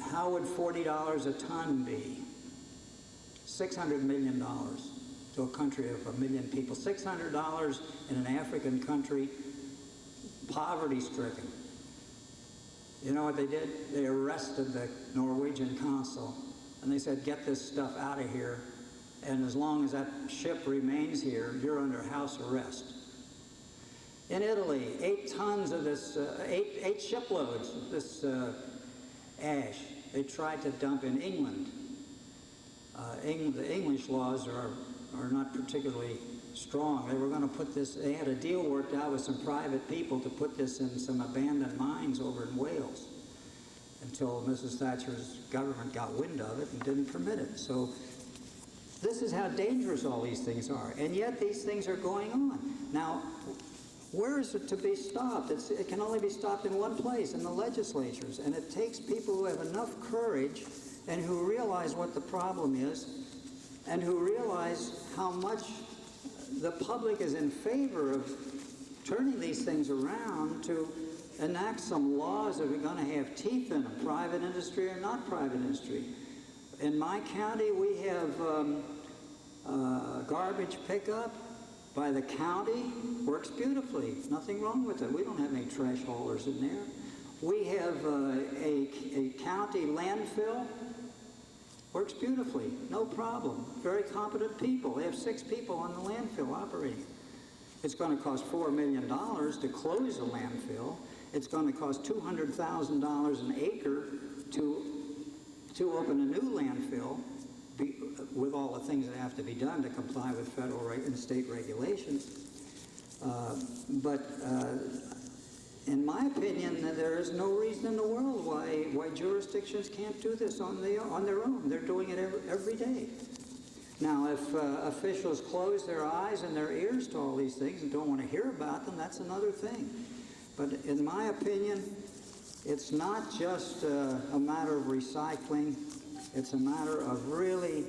how would $40 a ton be? $600 million to a country of 1 million people. $600 in an African country, poverty-stricken. You know what they did? They arrested the Norwegian consul, and they said, get this stuff out of here, and as long as that ship remains here, you're under house arrest. In Italy, 8 tons of this, 8 shiploads of this ash they tried to dump in England. The English laws are not particularly strong. They were going to put this, they had a deal worked out with some private people to put this in some abandoned mines over in Wales until Mrs. Thatcher's government got wind of it and didn't permit it. So this is how dangerous all these things are. And yet these things are going on. Now, where is it to be stopped? It can only be stopped in one place, in the legislatures. And it takes people who have enough courage and who realize what the problem is and who realize how much the public is in favor of turning these things around to enact some laws that are going to have teeth in them, private industry or not private industry. In my county, we have garbage pickup by the county. Works beautifully. Nothing wrong with it. We don't have any trash haulers in there. We have a county landfill. Works beautifully. No problem. Very competent people. They have 6 people on the landfill operating. It's going to cost $4 million to close a landfill. It's going to cost $200,000 an acre to open a new landfill, with all the things that have to be done to comply with federal and state regulations. In my opinion, there is no reason in the world why jurisdictions can't do this on their own. They're doing it every day. Now, if officials close their eyes and their ears to all these things and don't want to hear about them, that's another thing. But in my opinion, it's not just a matter of recycling. It's a matter of really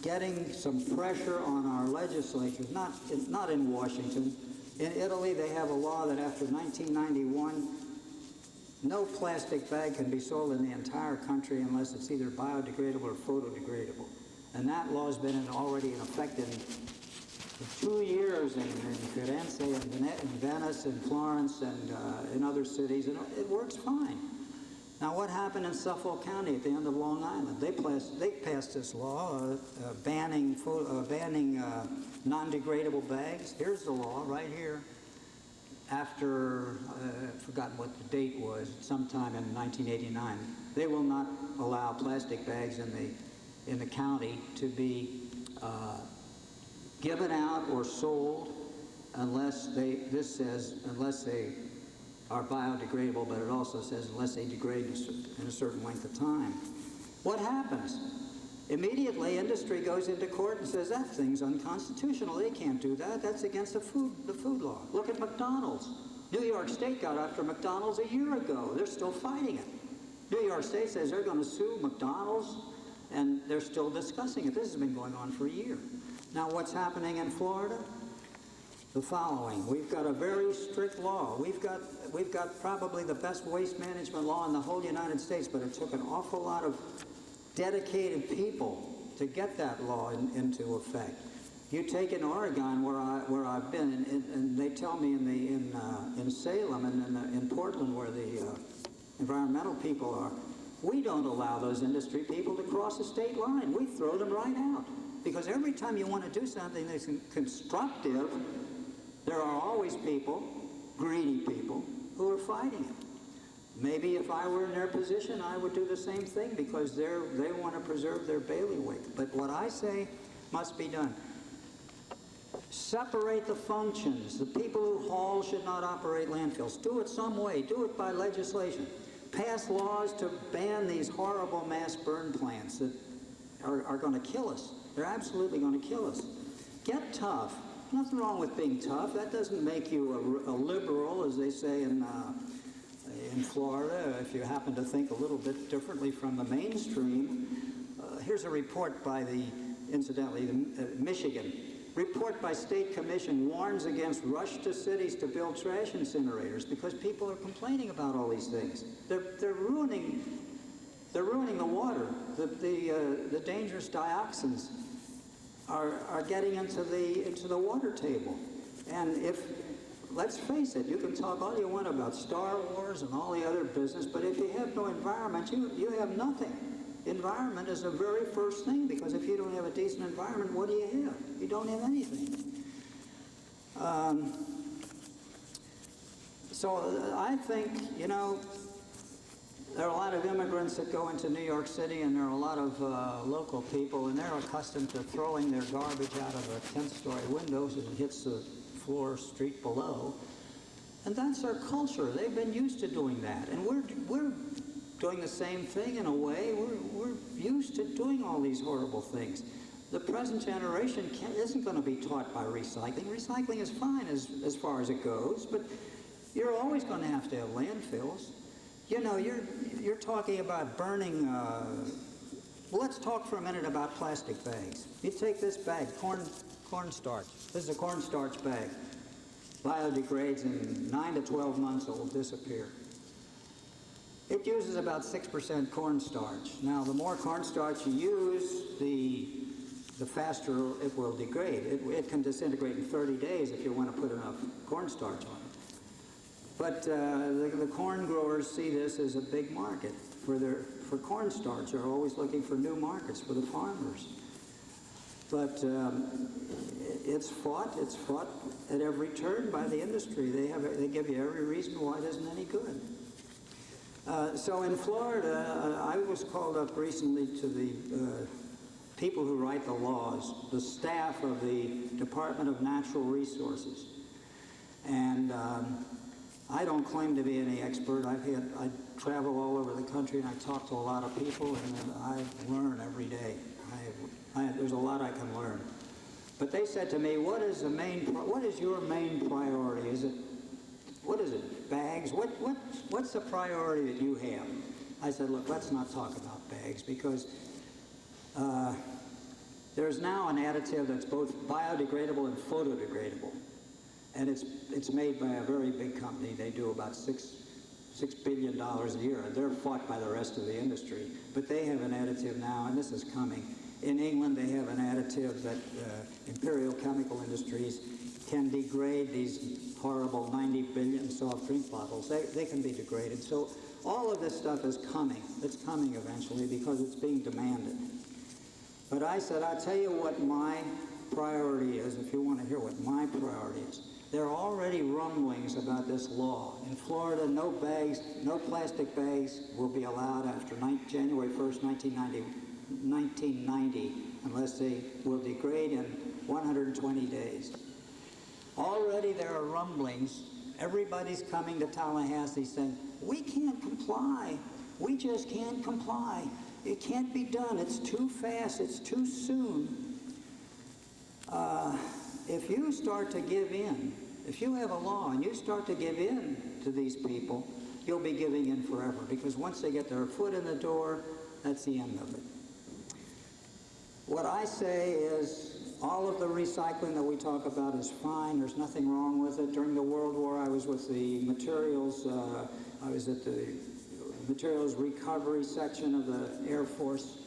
getting some pressure on our legislatures, not in Washington. In Italy, they have a law that after 1991, no plastic bag can be sold in the entire country unless it's either biodegradable or photodegradable. And that law has been already in effect in 2 years in Firenze, in Venice, in Florence, and in other cities, and it works fine. Now, what happened in Suffolk County at the end of Long Island? They passed this law banning non-degradable bags. Here's the law right here. After, I've forgotten what the date was, sometime in 1989, they will not allow plastic bags in the county to be given out or sold unless this says, unless they are biodegradable, but it also says unless they degrade in a certain length of time. What happens? Immediately, industry goes into court and says, that thing's unconstitutional. They can't do that. That's against the food law. Look at McDonald's. New York State got after McDonald's a year ago. They're still fighting it. New York State says they're going to sue McDonald's, and they're still discussing it. This has been going on for a year. Now, what's happening in Florida? The following. We've got a very strict law. We've got probably the best waste management law in the whole United States, but it took an awful lot of dedicated people to get that law into effect. You take in Oregon, where I've been, and they tell me in Salem and in Portland, where the environmental people are, we don't allow those industry people to cross the state line. We throw them right out. Because every time you want to do something that's constructive, there are always people, greedy people, who are fighting it. Maybe if I were in their position, I would do the same thing because they want to preserve their bailiwick. But what I say must be done. Separate the functions. The people who haul should not operate landfills. Do it some way. Do it by legislation. Pass laws to ban these horrible mass burn plants that are going to kill us. They're absolutely going to kill us. Get tough. Nothing wrong with being tough. That doesn't make you a liberal, as they say in Florida, if you happen to think a little bit differently from the mainstream. Here's a report by Michigan. Report by State Commission warns against rush to cities to build trash incinerators because people are complaining about all these things. They're ruining the water. The dangerous dioxins are getting into the water table. And let's face it, you can talk all you want about Star Wars and all the other business, but if you have no environment, you have nothing. Environment is the very first thing, because if you don't have a decent environment, what do you have? You don't have anything. So I think, there are a lot of immigrants that go into New York City, and there are a lot of local people, and they're accustomed to throwing their garbage out of the 10th-story windows as it hits the street below. And that's our culture. They've been used to doing that. And we're doing the same thing in a way. We're used to doing all these horrible things. The present generation isn't going to be taught by recycling. Recycling is fine as far as it goes, but you're always going to have landfills. You're talking about burning, well, let's talk for a minute about plastic bags. You take this bag, cornstarch. This is a cornstarch bag. Biodegrades in 9 to 12 months, it will disappear. It uses about 6% cornstarch. Now, the more cornstarch you use, the faster it will degrade. It can disintegrate in 30 days if you want to put enough cornstarch on it. But the corn growers see this as a big market for cornstarch. They're always looking for new markets for the farmers. But it's fought at every turn by the industry. They give you every reason why it isn't any good. So in Florida, I was called up recently to the people who write the laws, the staff of the Department of Natural Resources. And I don't claim to be any expert. I travel all over the country and I talk to a lot of people, and I learn every day. There's a lot I can learn. But they said to me, what is your main priority? What is it, bags? What's the priority that you have? I said, look, let's not talk about bags, because there's now an additive that's both biodegradable and photodegradable. And it's made by a very big company. They do about $6 billion a year, and they're fought by the rest of the industry. But they have an additive now, and this is coming. In England, they have an additive that Imperial Chemical Industries can degrade these horrible 90 billion soft drink bottles. They can be degraded. So all of this stuff is coming. It's coming eventually because it's being demanded. But I said, I'll tell you what my priority is, if you want to hear what my priority is. There are already rumblings about this law. In Florida, no plastic bags will be allowed after January 1st, 1990, unless they will degrade in 120 days. Already there are rumblings. Everybody's coming to Tallahassee saying, we can't comply. We just can't comply. It can't be done. It's too fast. It's too soon. If you start to give in, if you have a law and you start to give in to these people, you'll be giving in forever, because once they get their foot in the door, that's the end of it. What I say is all of the recycling that we talk about is fine. There's nothing wrong with it. During the World War, I was with the materials, I was at the materials recovery section of the Air Force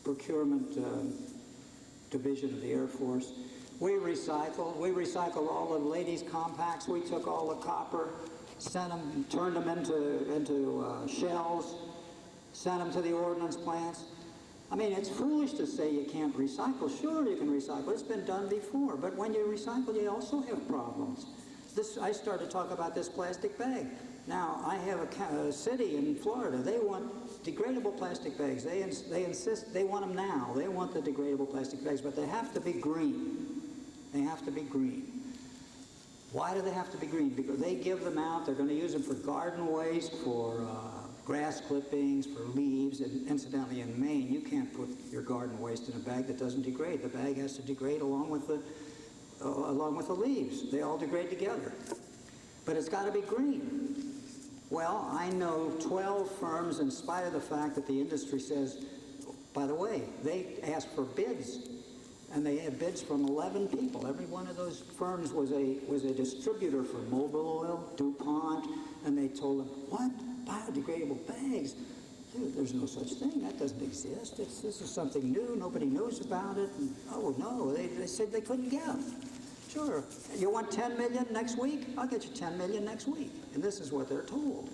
procurement division of the Air Force. We recycled all the ladies' compacts. We took all the copper, sent them, turned them into shells, sent them to the ordnance plants. I mean, it's foolish to say you can't recycle. Sure, you can recycle. It's been done before. But when you recycle, you also have problems. I started to talk about this plastic bag. Now, I have a city in Florida. They want degradable plastic bags. They insist, they want them now. They want the degradable plastic bags, but they have to be green. They have to be green. Why do they have to be green? Because they give them out. They're going to use them for garden waste, for grass clippings, for leaves. And incidentally, in Maine, you can't put your garden waste in a bag that doesn't degrade. The bag has to degrade along with the leaves. They all degrade together. But it's got to be green. Well, I know 12 firms, in spite of the fact that the industry says, by the way, they asked for bids, and they had bids from 11 people. Every one of those firms was a distributor for Mobil Oil, DuPont, and they told them, what? Biodegradable bags? There's no such thing. That doesn't exist. This is something new. Nobody knows about it. And, oh, no, they said they couldn't get them. Sure. You want 10 million next week? I'll get you 10 million next week. And this is what they're told.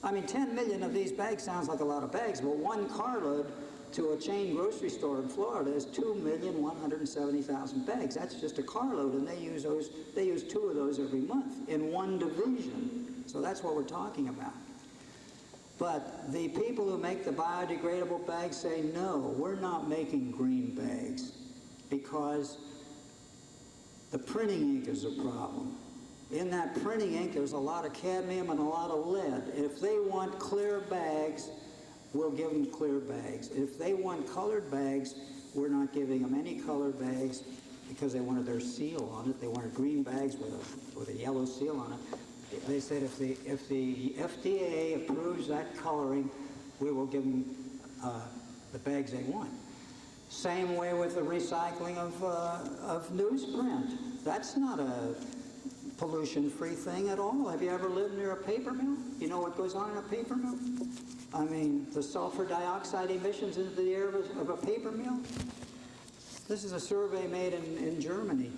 I mean, 10 million of these bags sounds like a lot of bags, but one carload to a chain grocery store in Florida is 2,170,000 bags. That's just a carload, and they use 2 of those every month in one division. So that's what we're talking about. But the people who make the biodegradable bags say, no, we're not making green bags because the printing ink is a problem. In that printing ink, there's a lot of cadmium and a lot of lead. If they want clear bags, we'll give them clear bags. If they want colored bags, we're not giving them any colored bags because they wanted their seal on it. They wanted green bags with a yellow seal on it. They said if the FDA approves that coloring, we will give them the bags they want. Same way with the recycling of newsprint. That's not a pollution-free thing at all. Have you ever lived near a paper mill? You know what goes on in a paper mill? I mean, the sulfur dioxide emissions into the air of a paper mill. This is a survey made in Germany.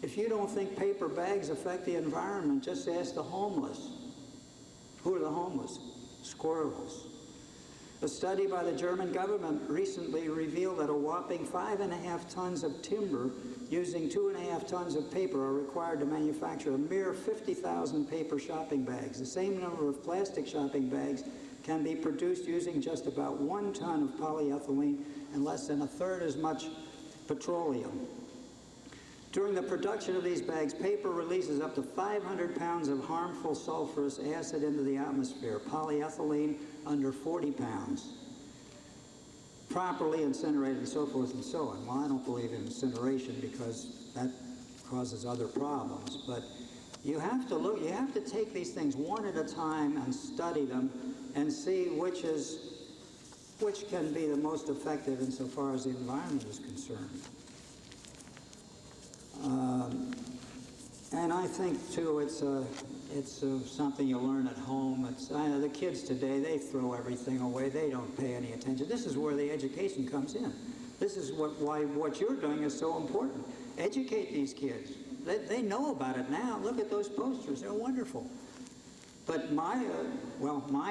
If you don't think paper bags affect the environment, just ask the homeless. Who are the homeless? Squirrels. A study by the German government recently revealed that a whopping 5.5 tons of timber using 2.5 tons of paper are required to manufacture a mere 50,000 paper shopping bags. The same number of plastic shopping bags can be produced using just about 1 ton of polyethylene and less than 1/3 as much petroleum. During the production of these bags, paper releases up to 500 pounds of harmful sulfurous acid into the atmosphere. Polyethylene, under 40 pounds. properly incinerated and so forth and so on. Well, I don't believe in incineration because that causes other problems. But you have to look, you have to take these things one at a time and study them and see which can be the most effective insofar as the environment is concerned. And I think too, it's something you learn at home. I know the kids today, they throw everything away. They don't pay any attention. This is where the education comes in. This is why what you're doing is so important. Educate these kids. They know about it now. Look at those posters. They're wonderful. But my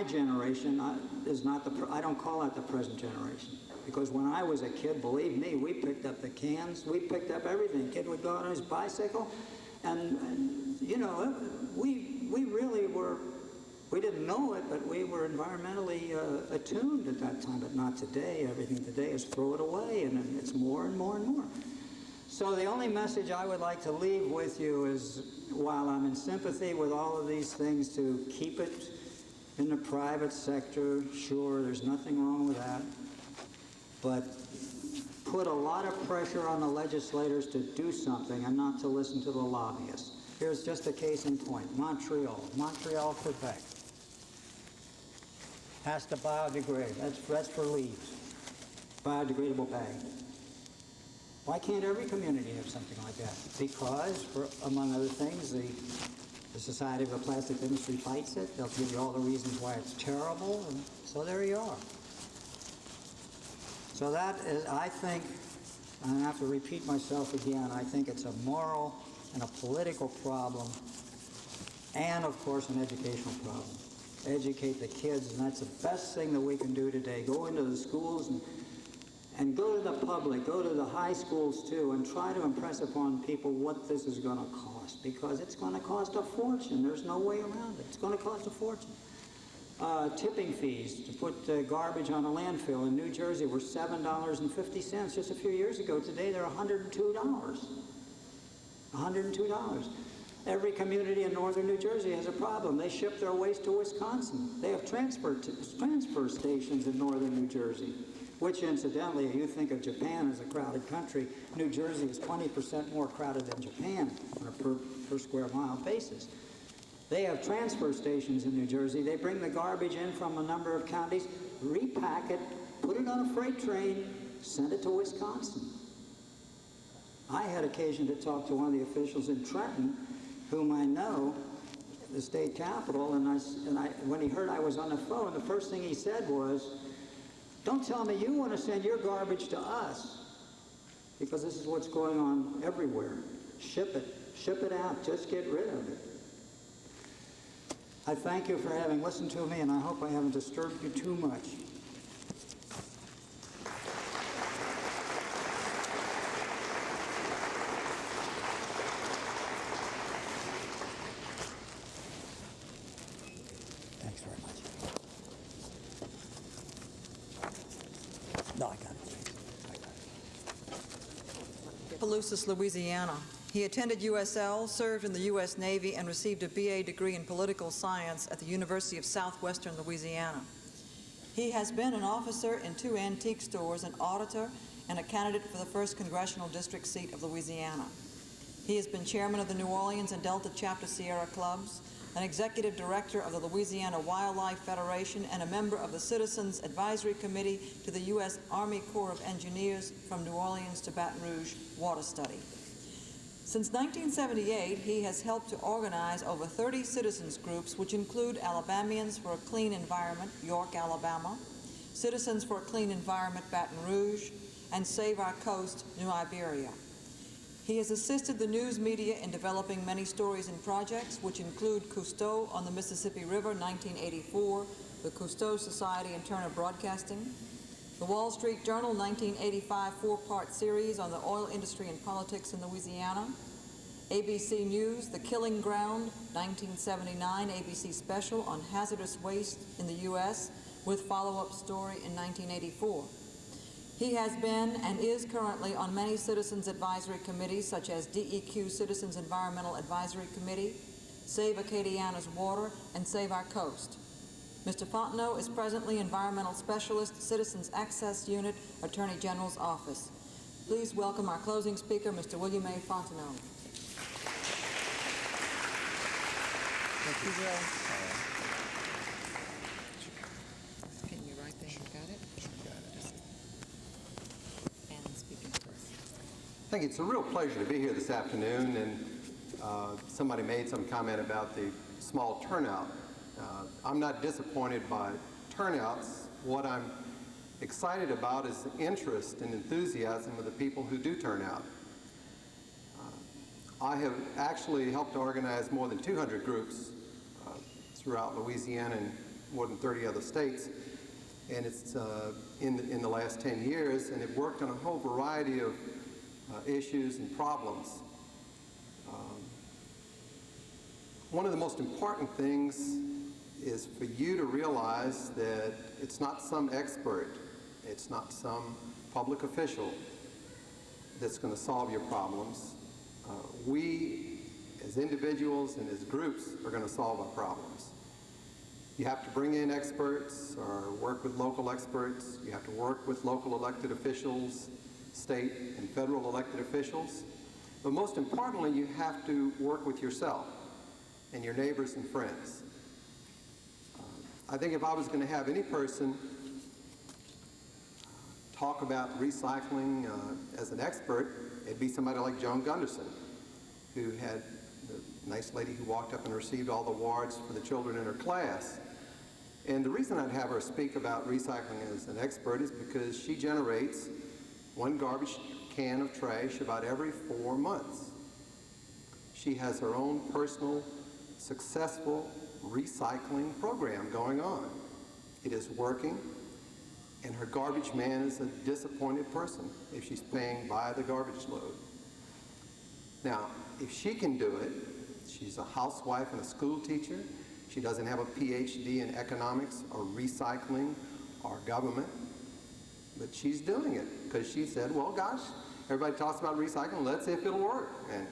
generation is not I don't call that the present generation. Because when I was a kid, believe me, we picked up the cans. We picked up everything. Kid would go on his bicycle. And you know, we really were, we didn't know it, but we were environmentally attuned at that time, but not today. Everything today is throw it away, and it's more and more and more. So the only message I would like to leave with you is, while I'm in sympathy with all of these things, to keep it in the private sector, sure, there's nothing wrong with that, but put a lot of pressure on the legislators to do something and not to listen to the lobbyists. Here's just a case in point. Montreal, Quebec. Has to biodegrade. That's for leaves. Biodegradable bag. Why can't every community have something like that? Because, among other things, the Society of the Plastic Industry fights it. They'll give you all the reasons why it's terrible, and so there you are. So that is, I think, and I have to repeat myself again, I think it's a moral and a political problem, and of course an educational problem. Educate the kids, and that's the best thing that we can do today. Go into the schools and go to the public, go to the high schools too, and try to impress upon people what this is going to cost, because it's going to cost a fortune. There's no way around it. It's going to cost a fortune. Tipping fees to put garbage on a landfill in New Jersey were $7.50 just a few years ago. Today they're $102. $102. Every community in northern New Jersey has a problem. They ship their waste to Wisconsin. They have transfer stations in northern New Jersey, which incidentally, if you think of Japan as a crowded country, New Jersey is 20% more crowded than Japan on a per square mile basis. They have transfer stations in New Jersey. They bring the garbage in from a number of counties, repack it, put it on a freight train, send it to Wisconsin. I had occasion to talk to one of the officials in Trenton, whom I know, the state capital, and when he heard I was on the phone, the first thing he said was, "Don't tell me you want to send your garbage to us, because this is what's going on everywhere. Ship it out, just get rid of it." I thank you for having listened to me, and I hope I haven't disturbed you too much. Thanks very much. No, I got it. Opelousas, Louisiana. He attended USL, served in the U.S. Navy, and received a BA degree in political science at the University of Southwestern Louisiana. He has been an officer in 2 antique stores, an auditor, and a candidate for the 1st Congressional District seat of Louisiana. He has been chairman of the New Orleans and Delta Chapter Sierra Clubs, an executive director of the Louisiana Wildlife Federation, and a member of the Citizens Advisory Committee to the U.S. Army Corps of Engineers from New Orleans to Baton Rouge Water Study. Since 1978, he has helped to organize over 30 citizens groups, which include Alabamians for a Clean Environment, York, Alabama, Citizens for a Clean Environment, Baton Rouge, and Save Our Coast, New Iberia. He has assisted the news media in developing many stories and projects, which include Cousteau on the Mississippi River, 1984, the Cousteau Society and Turner Broadcasting, the Wall Street Journal, 1985 4-part series on the oil industry and politics in Louisiana, ABC News, The Killing Ground, 1979 ABC special on hazardous waste in the U.S. with follow-up story in 1984. He has been and is currently on many citizens advisory committees such as DEQ Citizens Environmental Advisory Committee, Save Acadiana's Water, and Save Our Coast. Mr. Fontenot is presently Environmental Specialist, Citizens Access Unit, Attorney General's Office. Please welcome our closing speaker, Mr. William A. Fontenot. Thank you, Will. Pin you right there. You got it? And speaking first. Thank you. It's a real pleasure to be here this afternoon, and somebody made some comment about the small turnout. I'm not disappointed by turnouts. What I'm excited about is the interest and enthusiasm of the people who do turn out. I have actually helped to organize more than 200 groups throughout Louisiana and more than 30 other states, and it's in the last 10 years, and have worked on a whole variety of issues and problems. One of the most important things is for you to realize that it's not some expert, it's not some public official that's going to solve your problems. We, as individuals and as groups, are going to solve our problems. You have to bring in experts or work with local experts. You have to work with local elected officials, state and federal elected officials. But most importantly, you have to work with yourself and your neighbors and friends. I think if I was going to have any person talk about recycling as an expert, it'd be somebody like Joan Gunderson, who had the nice lady who walked up and received all the awards for the children in her class. And the reason I'd have her speak about recycling as an expert is because she generates one garbage can of trash about every 4 months. She has her own personal, successful recycling program going on. It is working, and her garbage man is a disappointed person if she's paying by the garbage load. Now, if she can do it, she's a housewife and a school teacher. She doesn't have a PhD in economics or recycling or government, but she's doing it because she said, well, gosh, everybody talks about recycling, let's see if it'll work. And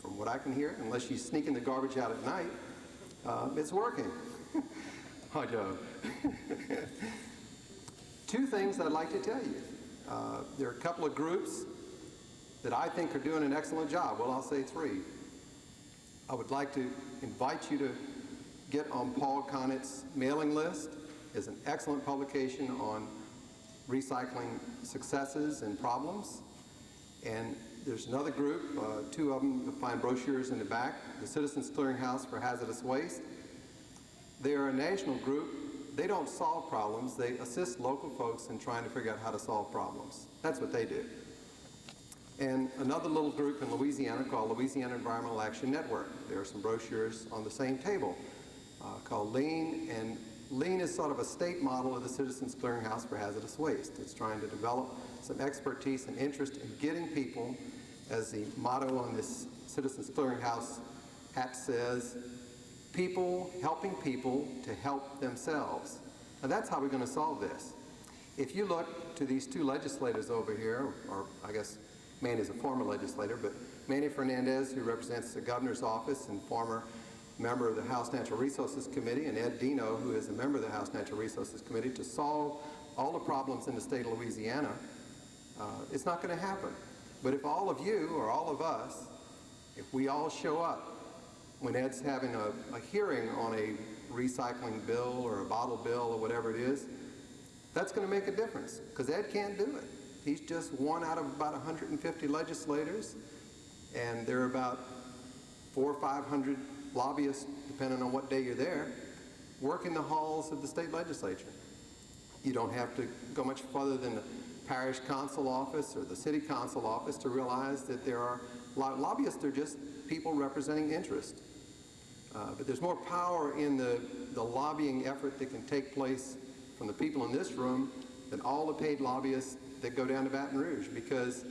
from what I can hear, unless she's sneaking the garbage out at night, it's working. Hi, Joe. Two things I'd like to tell you. There are a couple of groups that I think are doing an excellent job. Well, I'll say three. I would like to invite you to get on Paul Connett's mailing list. It's an excellent publication on recycling successes and problems. And there's another group, two of them, you'll find brochures in the back, the Citizens Clearinghouse for Hazardous Waste. They're a national group. They don't solve problems. They assist local folks in trying to figure out how to solve problems. That's what they do. And another little group in Louisiana called Louisiana Environmental Action Network. There are some brochures on the same table called LEAN, and LEAN is sort of a state model of the Citizens Clearinghouse for Hazardous Waste. It's trying to develop some expertise and interest in getting people, as the motto on this Citizens Clearinghouse hat says, people helping people to help themselves. Now that's how we're going to solve this. If you look to these two legislators over here, or I guess Manny's a former legislator, but Manny Fernandez, who represents the governor's office and former member of the House Natural Resources Committee, and Ed Dino, who is a member of the House Natural Resources Committee, to solve all the problems in the state of Louisiana, it's not going to happen. But if all of you, or all of us, if we all show up when Ed's having a hearing on a recycling bill or a bottle bill or whatever it is, that's going to make a difference, because Ed can't do it. He's just one out of about 150 legislators, and there are about 400 or 500 lobbyists, depending on what day you're there, working the halls of the state legislature. You don't have to go much further than the parish council office or the city council office to realize that there are lobbyists. Are just people representing interest. But there's more power in the lobbying effort that can take place from the people in this room than all the paid lobbyists that go down to Baton Rouge. Because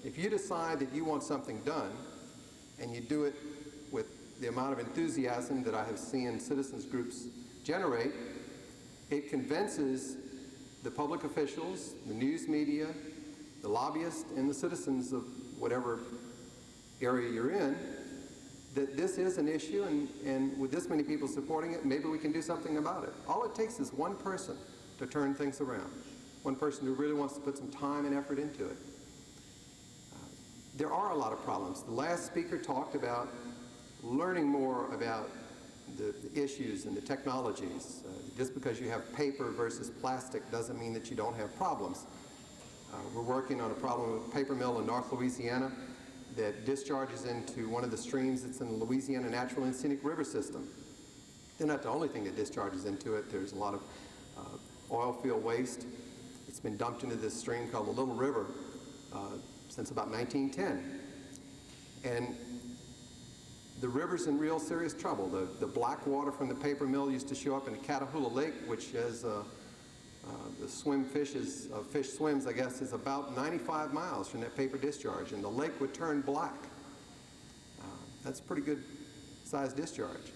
if you decide that you want something done and you do it with the amount of enthusiasm that I have seen citizens groups generate, it convinces the public officials, the news media, the lobbyists, and the citizens of whatever area you're in that this is an issue, and with this many people supporting it, maybe we can do something about it. All it takes is one person to turn things around, one person who really wants to put some time and effort into it. There are a lot of problems. The last speaker talked about learning more about the issues and the technologies. Just because you have paper versus plastic doesn't mean that you don't have problems. We're working on a problem with a paper mill in North Louisiana that discharges into one of the streams that's in the Louisiana Natural and Scenic River System. They're not the only thing that discharges into it. There's a lot of oil field waste. It's been dumped into this stream called the Little River since about 1910. And the river's in real serious trouble. The black water from the paper mill used to show up in Catahoula Lake, which has the fish swims, I guess, is about 95 miles from that paper discharge, and the lake would turn black. That's a pretty good sized discharge.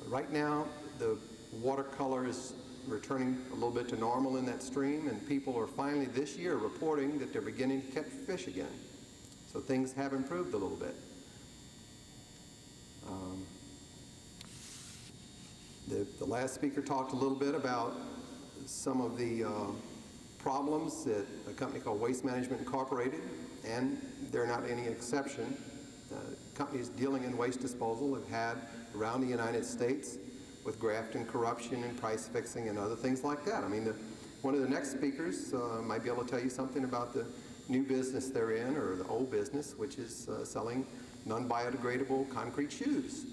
Right now, the watercolor is returning a little bit to normal in that stream, and people are finally this year reporting that they're beginning to catch fish again. So things have improved a little bit. The last speaker talked a little bit about some of the problems at a company called Waste Management Incorporated, and they're not any exception. Companies dealing in waste disposal have had around the United States with graft and corruption and price fixing and other things like that. I mean, one of the next speakers might be able to tell you something about the new business they're in, or the old business, which is selling non-biodegradable concrete shoes.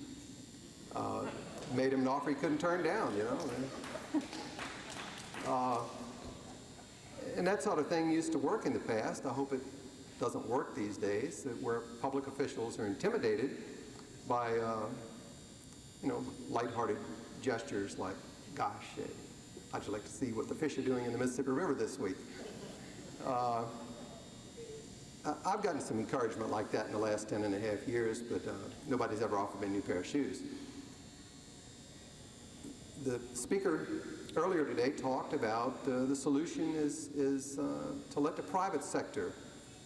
Made him an offer he couldn't turn down, you know. And that sort of thing used to work in the past. I hope it doesn't work these days, where public officials are intimidated by, you know, lighthearted gestures like, gosh, I'd just like to see what the fish are doing in the Mississippi River this week. I've gotten some encouragement like that in the last 10.5 years, but nobody's ever offered me a new pair of shoes. The speaker earlier today talked about the solution is to let the private sector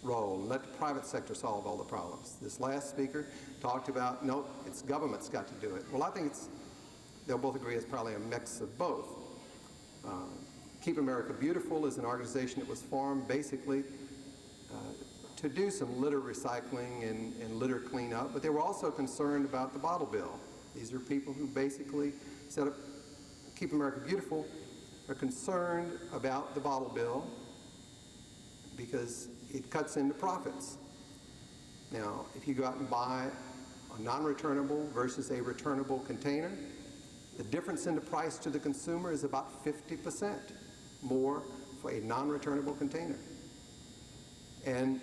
roll and let the private sector solve all the problems. This last speaker talked about, no, it's government's got to do it. Well, I think they'll both agree it's probably a mix of both. Keep America Beautiful is an organization that was formed basically to do some litter recycling and litter cleanup, but they were also concerned about the bottle bill. These are people who basically set up Keep America Beautiful are concerned about the bottle bill because it cuts into profits. Now, if you go out and buy a non-returnable versus a returnable container, the difference in the price to the consumer is about 50% more for a non-returnable container. And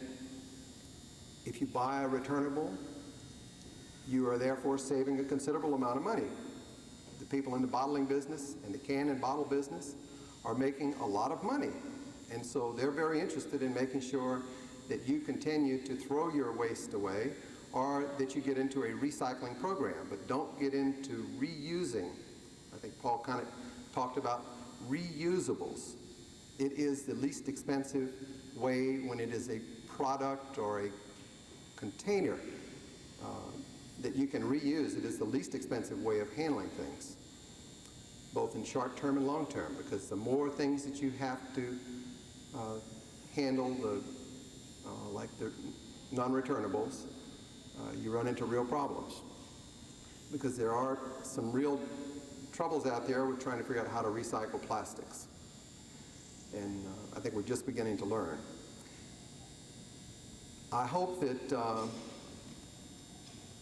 if you buy a returnable, you are therefore saving a considerable amount of money. The people in the bottling business and the can and bottle business are making a lot of money. And so they're very interested in making sure that you continue to throw your waste away, or that you get into a recycling program, but don't get into reusing. I think Paul kind of talked about reusables. It is the least expensive way when it is a product or a container that you can reuse. It is the least expensive way of handling things, both in short term and long term, because the more things that you have to handle, like the non-returnables, you run into real problems, because there are some real troubles out there with trying to figure out how to recycle plastics. And I think we're just beginning to learn. I hope that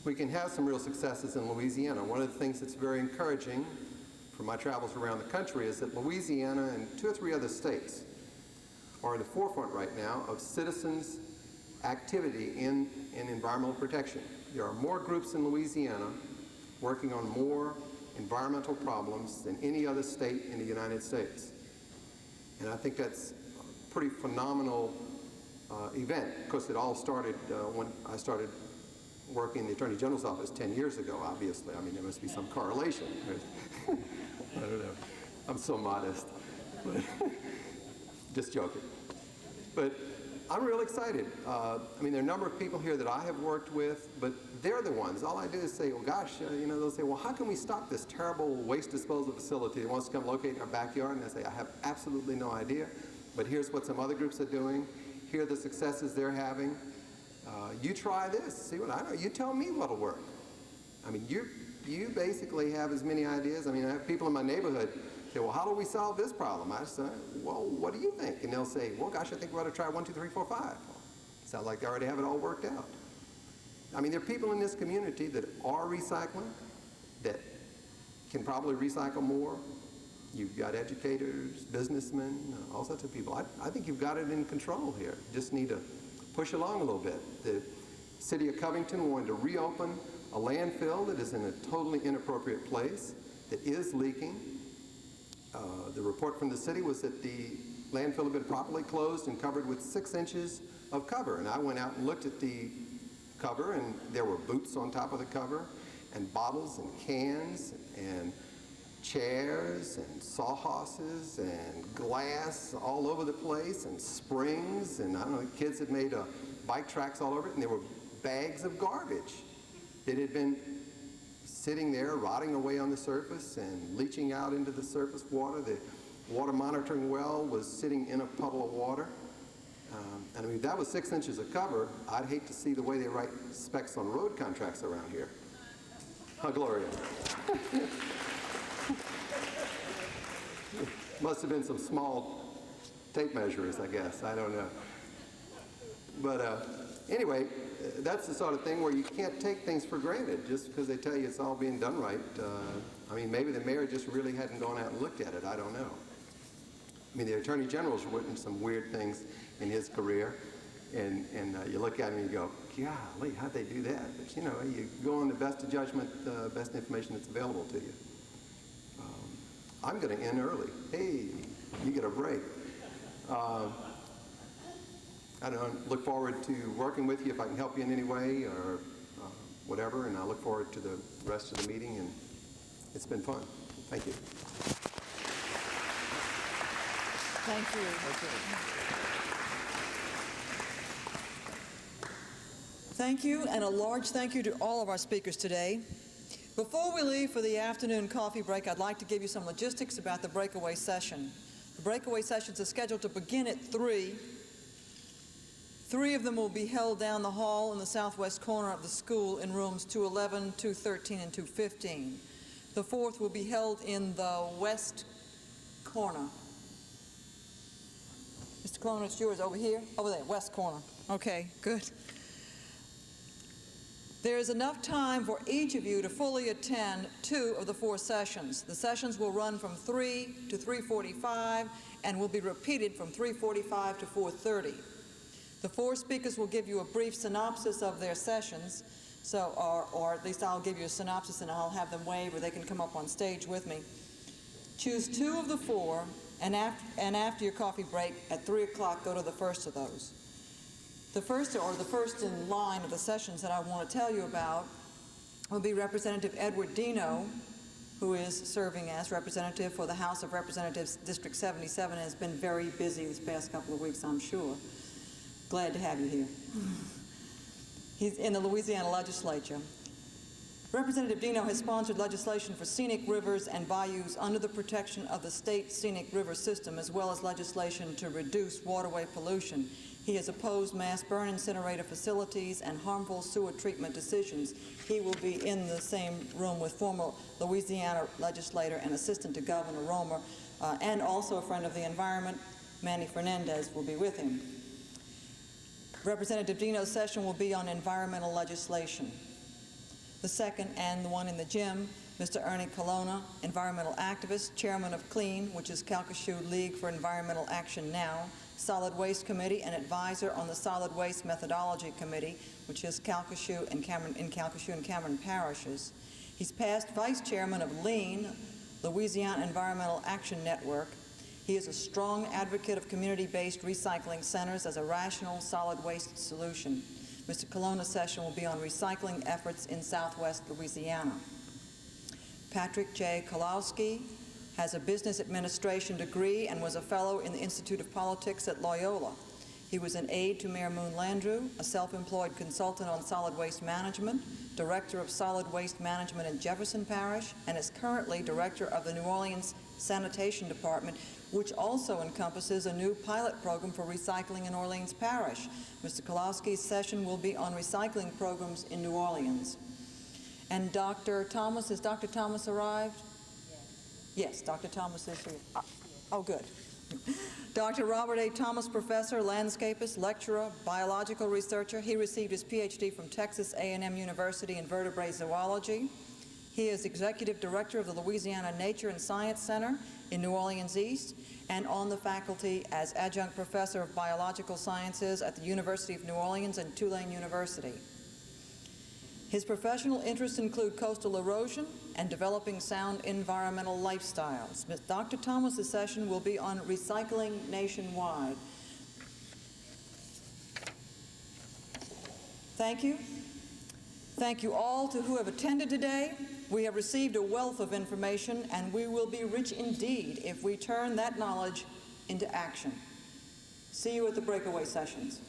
we can have some real successes in Louisiana. One of the things that's very encouraging from my travels around the country is that Louisiana and 2 or 3 other states are in the forefront right now of citizens' activity in environmental protection. There are more groups in Louisiana working on more environmental problems than any other state in the United States. And I think that's a pretty phenomenal event. Of course, it all started when I started working in the Attorney General's office 10 years ago, obviously. I mean, there must be some correlation. I don't know. I'm so modest. Just joking. But I'm real excited. I mean, there are a number of people here that I have worked with, but they're the ones. All I do is say, well, gosh, you know, they'll say, well, how can we stop this terrible waste disposal facility that wants to come locate in our backyard? And I say, I have absolutely no idea, but here's what some other groups are doing. Here are the successes they're having. You try this, see what I know. You tell me what'll work. I mean, you basically have as many ideas. I mean, I have people in my neighborhood say, well, how do we solve this problem? I say, well, what do you think? And they'll say, well, gosh, I think we ought to try 1, 2, 3, 4, 5. Sounds like they already have it all worked out. I mean, there are people in this community that are recycling, that can probably recycle more. You've got educators, businessmen, all sorts of people. I think you've got it in control here. Just need to push along a little bit. The city of Covington wanted to reopen a landfill that is in a totally inappropriate place, that is leaking. The report from the city was that the landfill had been properly closed and covered with 6 inches of cover. And I went out and looked at the cover, and there were boots on top of the cover, and bottles and cans and chairs and sawhorses and glass all over the place, and springs, and I don't know, kids had made bike tracks all over it, and there were bags of garbage that had been sitting there, rotting away on the surface and leaching out into the surface water. The water monitoring well was sitting in a puddle of water. And I mean, if that was 6 inches of cover, I'd hate to see the way they write specs on road contracts around here. Huh, Gloria? Must have been some small tape measures, I guess. I don't know. But anyway, that's the sort of thing where you can't take things for granted just because they tell you it's all being done right. I mean, maybe the mayor just really hadn't gone out and looked at it. I don't know. I mean, the Attorney General's written some weird things in his career, and you look at him and you go, golly, how'd they do that? But, you know, you go on the best of judgment, best information that's available to you. I'm going to end early. Hey, you get a break. I don't look forward to working with you if I can help you in any way or whatever, and I look forward to the rest of the meeting, and it's been fun. Thank you. Thank you. Thank you, and a large thank you to all of our speakers today. Before we leave for the afternoon coffee break, I'd like to give you some logistics about the breakaway session. The breakaway sessions are scheduled to begin at 3. 3 of them will be held down the hall in the southwest corner of the school in rooms 211, 213, and 215. The 4th will be held in the west corner. Mr. Cologne, it's yours over here? Over there, west corner. Okay, good. There is enough time for each of you to fully attend 2 of the 4 sessions. The sessions will run from 3 to 3:45 and will be repeated from 3:45 to 4:30. The 4 speakers will give you a brief synopsis of their sessions, or at least I'll give you a synopsis and I'll have them wave, or they can come up on stage with me. Choose 2 of the 4, and after your coffee break at 3 o'clock, go to the first of those. The first in line of the sessions that I want to tell you about will be Representative Edward Dino, who is serving as representative for the House of Representatives, District 77, and has been very busy this past couple of weeks, I'm sure. Glad to have you here. He's in the Louisiana legislature. Representative Dino has sponsored legislation for scenic rivers and bayous under the protection of the state scenic river system, as well as legislation to reduce waterway pollution. He has opposed mass burn incinerator facilities and harmful sewer treatment decisions. He will be in the same room with former Louisiana legislator and assistant to Governor Romer, and also a friend of the environment, Manny Fernandez, will be with him. Representative Dino's session will be on environmental legislation. The second, and the one in the gym, Mr. Ernie Colonna, environmental activist, chairman of CLEAN, which is Calcasieu League for Environmental Action Now, Solid Waste Committee, and advisor on the Solid Waste Methodology Committee, which is Calcasieu and Cameron parishes. He's past vice chairman of LEAN, Louisiana Environmental Action Network. He is a strong advocate of community-based recycling centers as a rational solid waste solution. Mr. Colonna's session will be on recycling efforts in Southwest Louisiana. Patrick J. Kolowski has a business administration degree and was a fellow in the Institute of Politics at Loyola. He was an aide to Mayor Moon Landrieu, a self-employed consultant on solid waste management, director of solid waste management in Jefferson Parish, and is currently director of the New Orleans Sanitation Department, which also encompasses a new pilot program for recycling in Orleans Parish. Mr. Kolowski's session will be on recycling programs in New Orleans. And Dr. Thomas, has Dr. Thomas arrived? Yes, Dr. Thomas is here. Oh, good. Dr. Robert A. Thomas, professor, landscapist, lecturer, biological researcher. He received his PhD from Texas A&M University in vertebrate zoology. He is executive director of the Louisiana Nature and Science Center in New Orleans East and on the faculty as adjunct professor of biological sciences at the University of New Orleans and Tulane University. His professional interests include coastal erosion and developing sound environmental lifestyles. Dr. Thomas's session will be on recycling nationwide. Thank you. Thank you all to who have attended today. We have received a wealth of information, and we will be rich indeed if we turn that knowledge into action. See you at the breakaway sessions.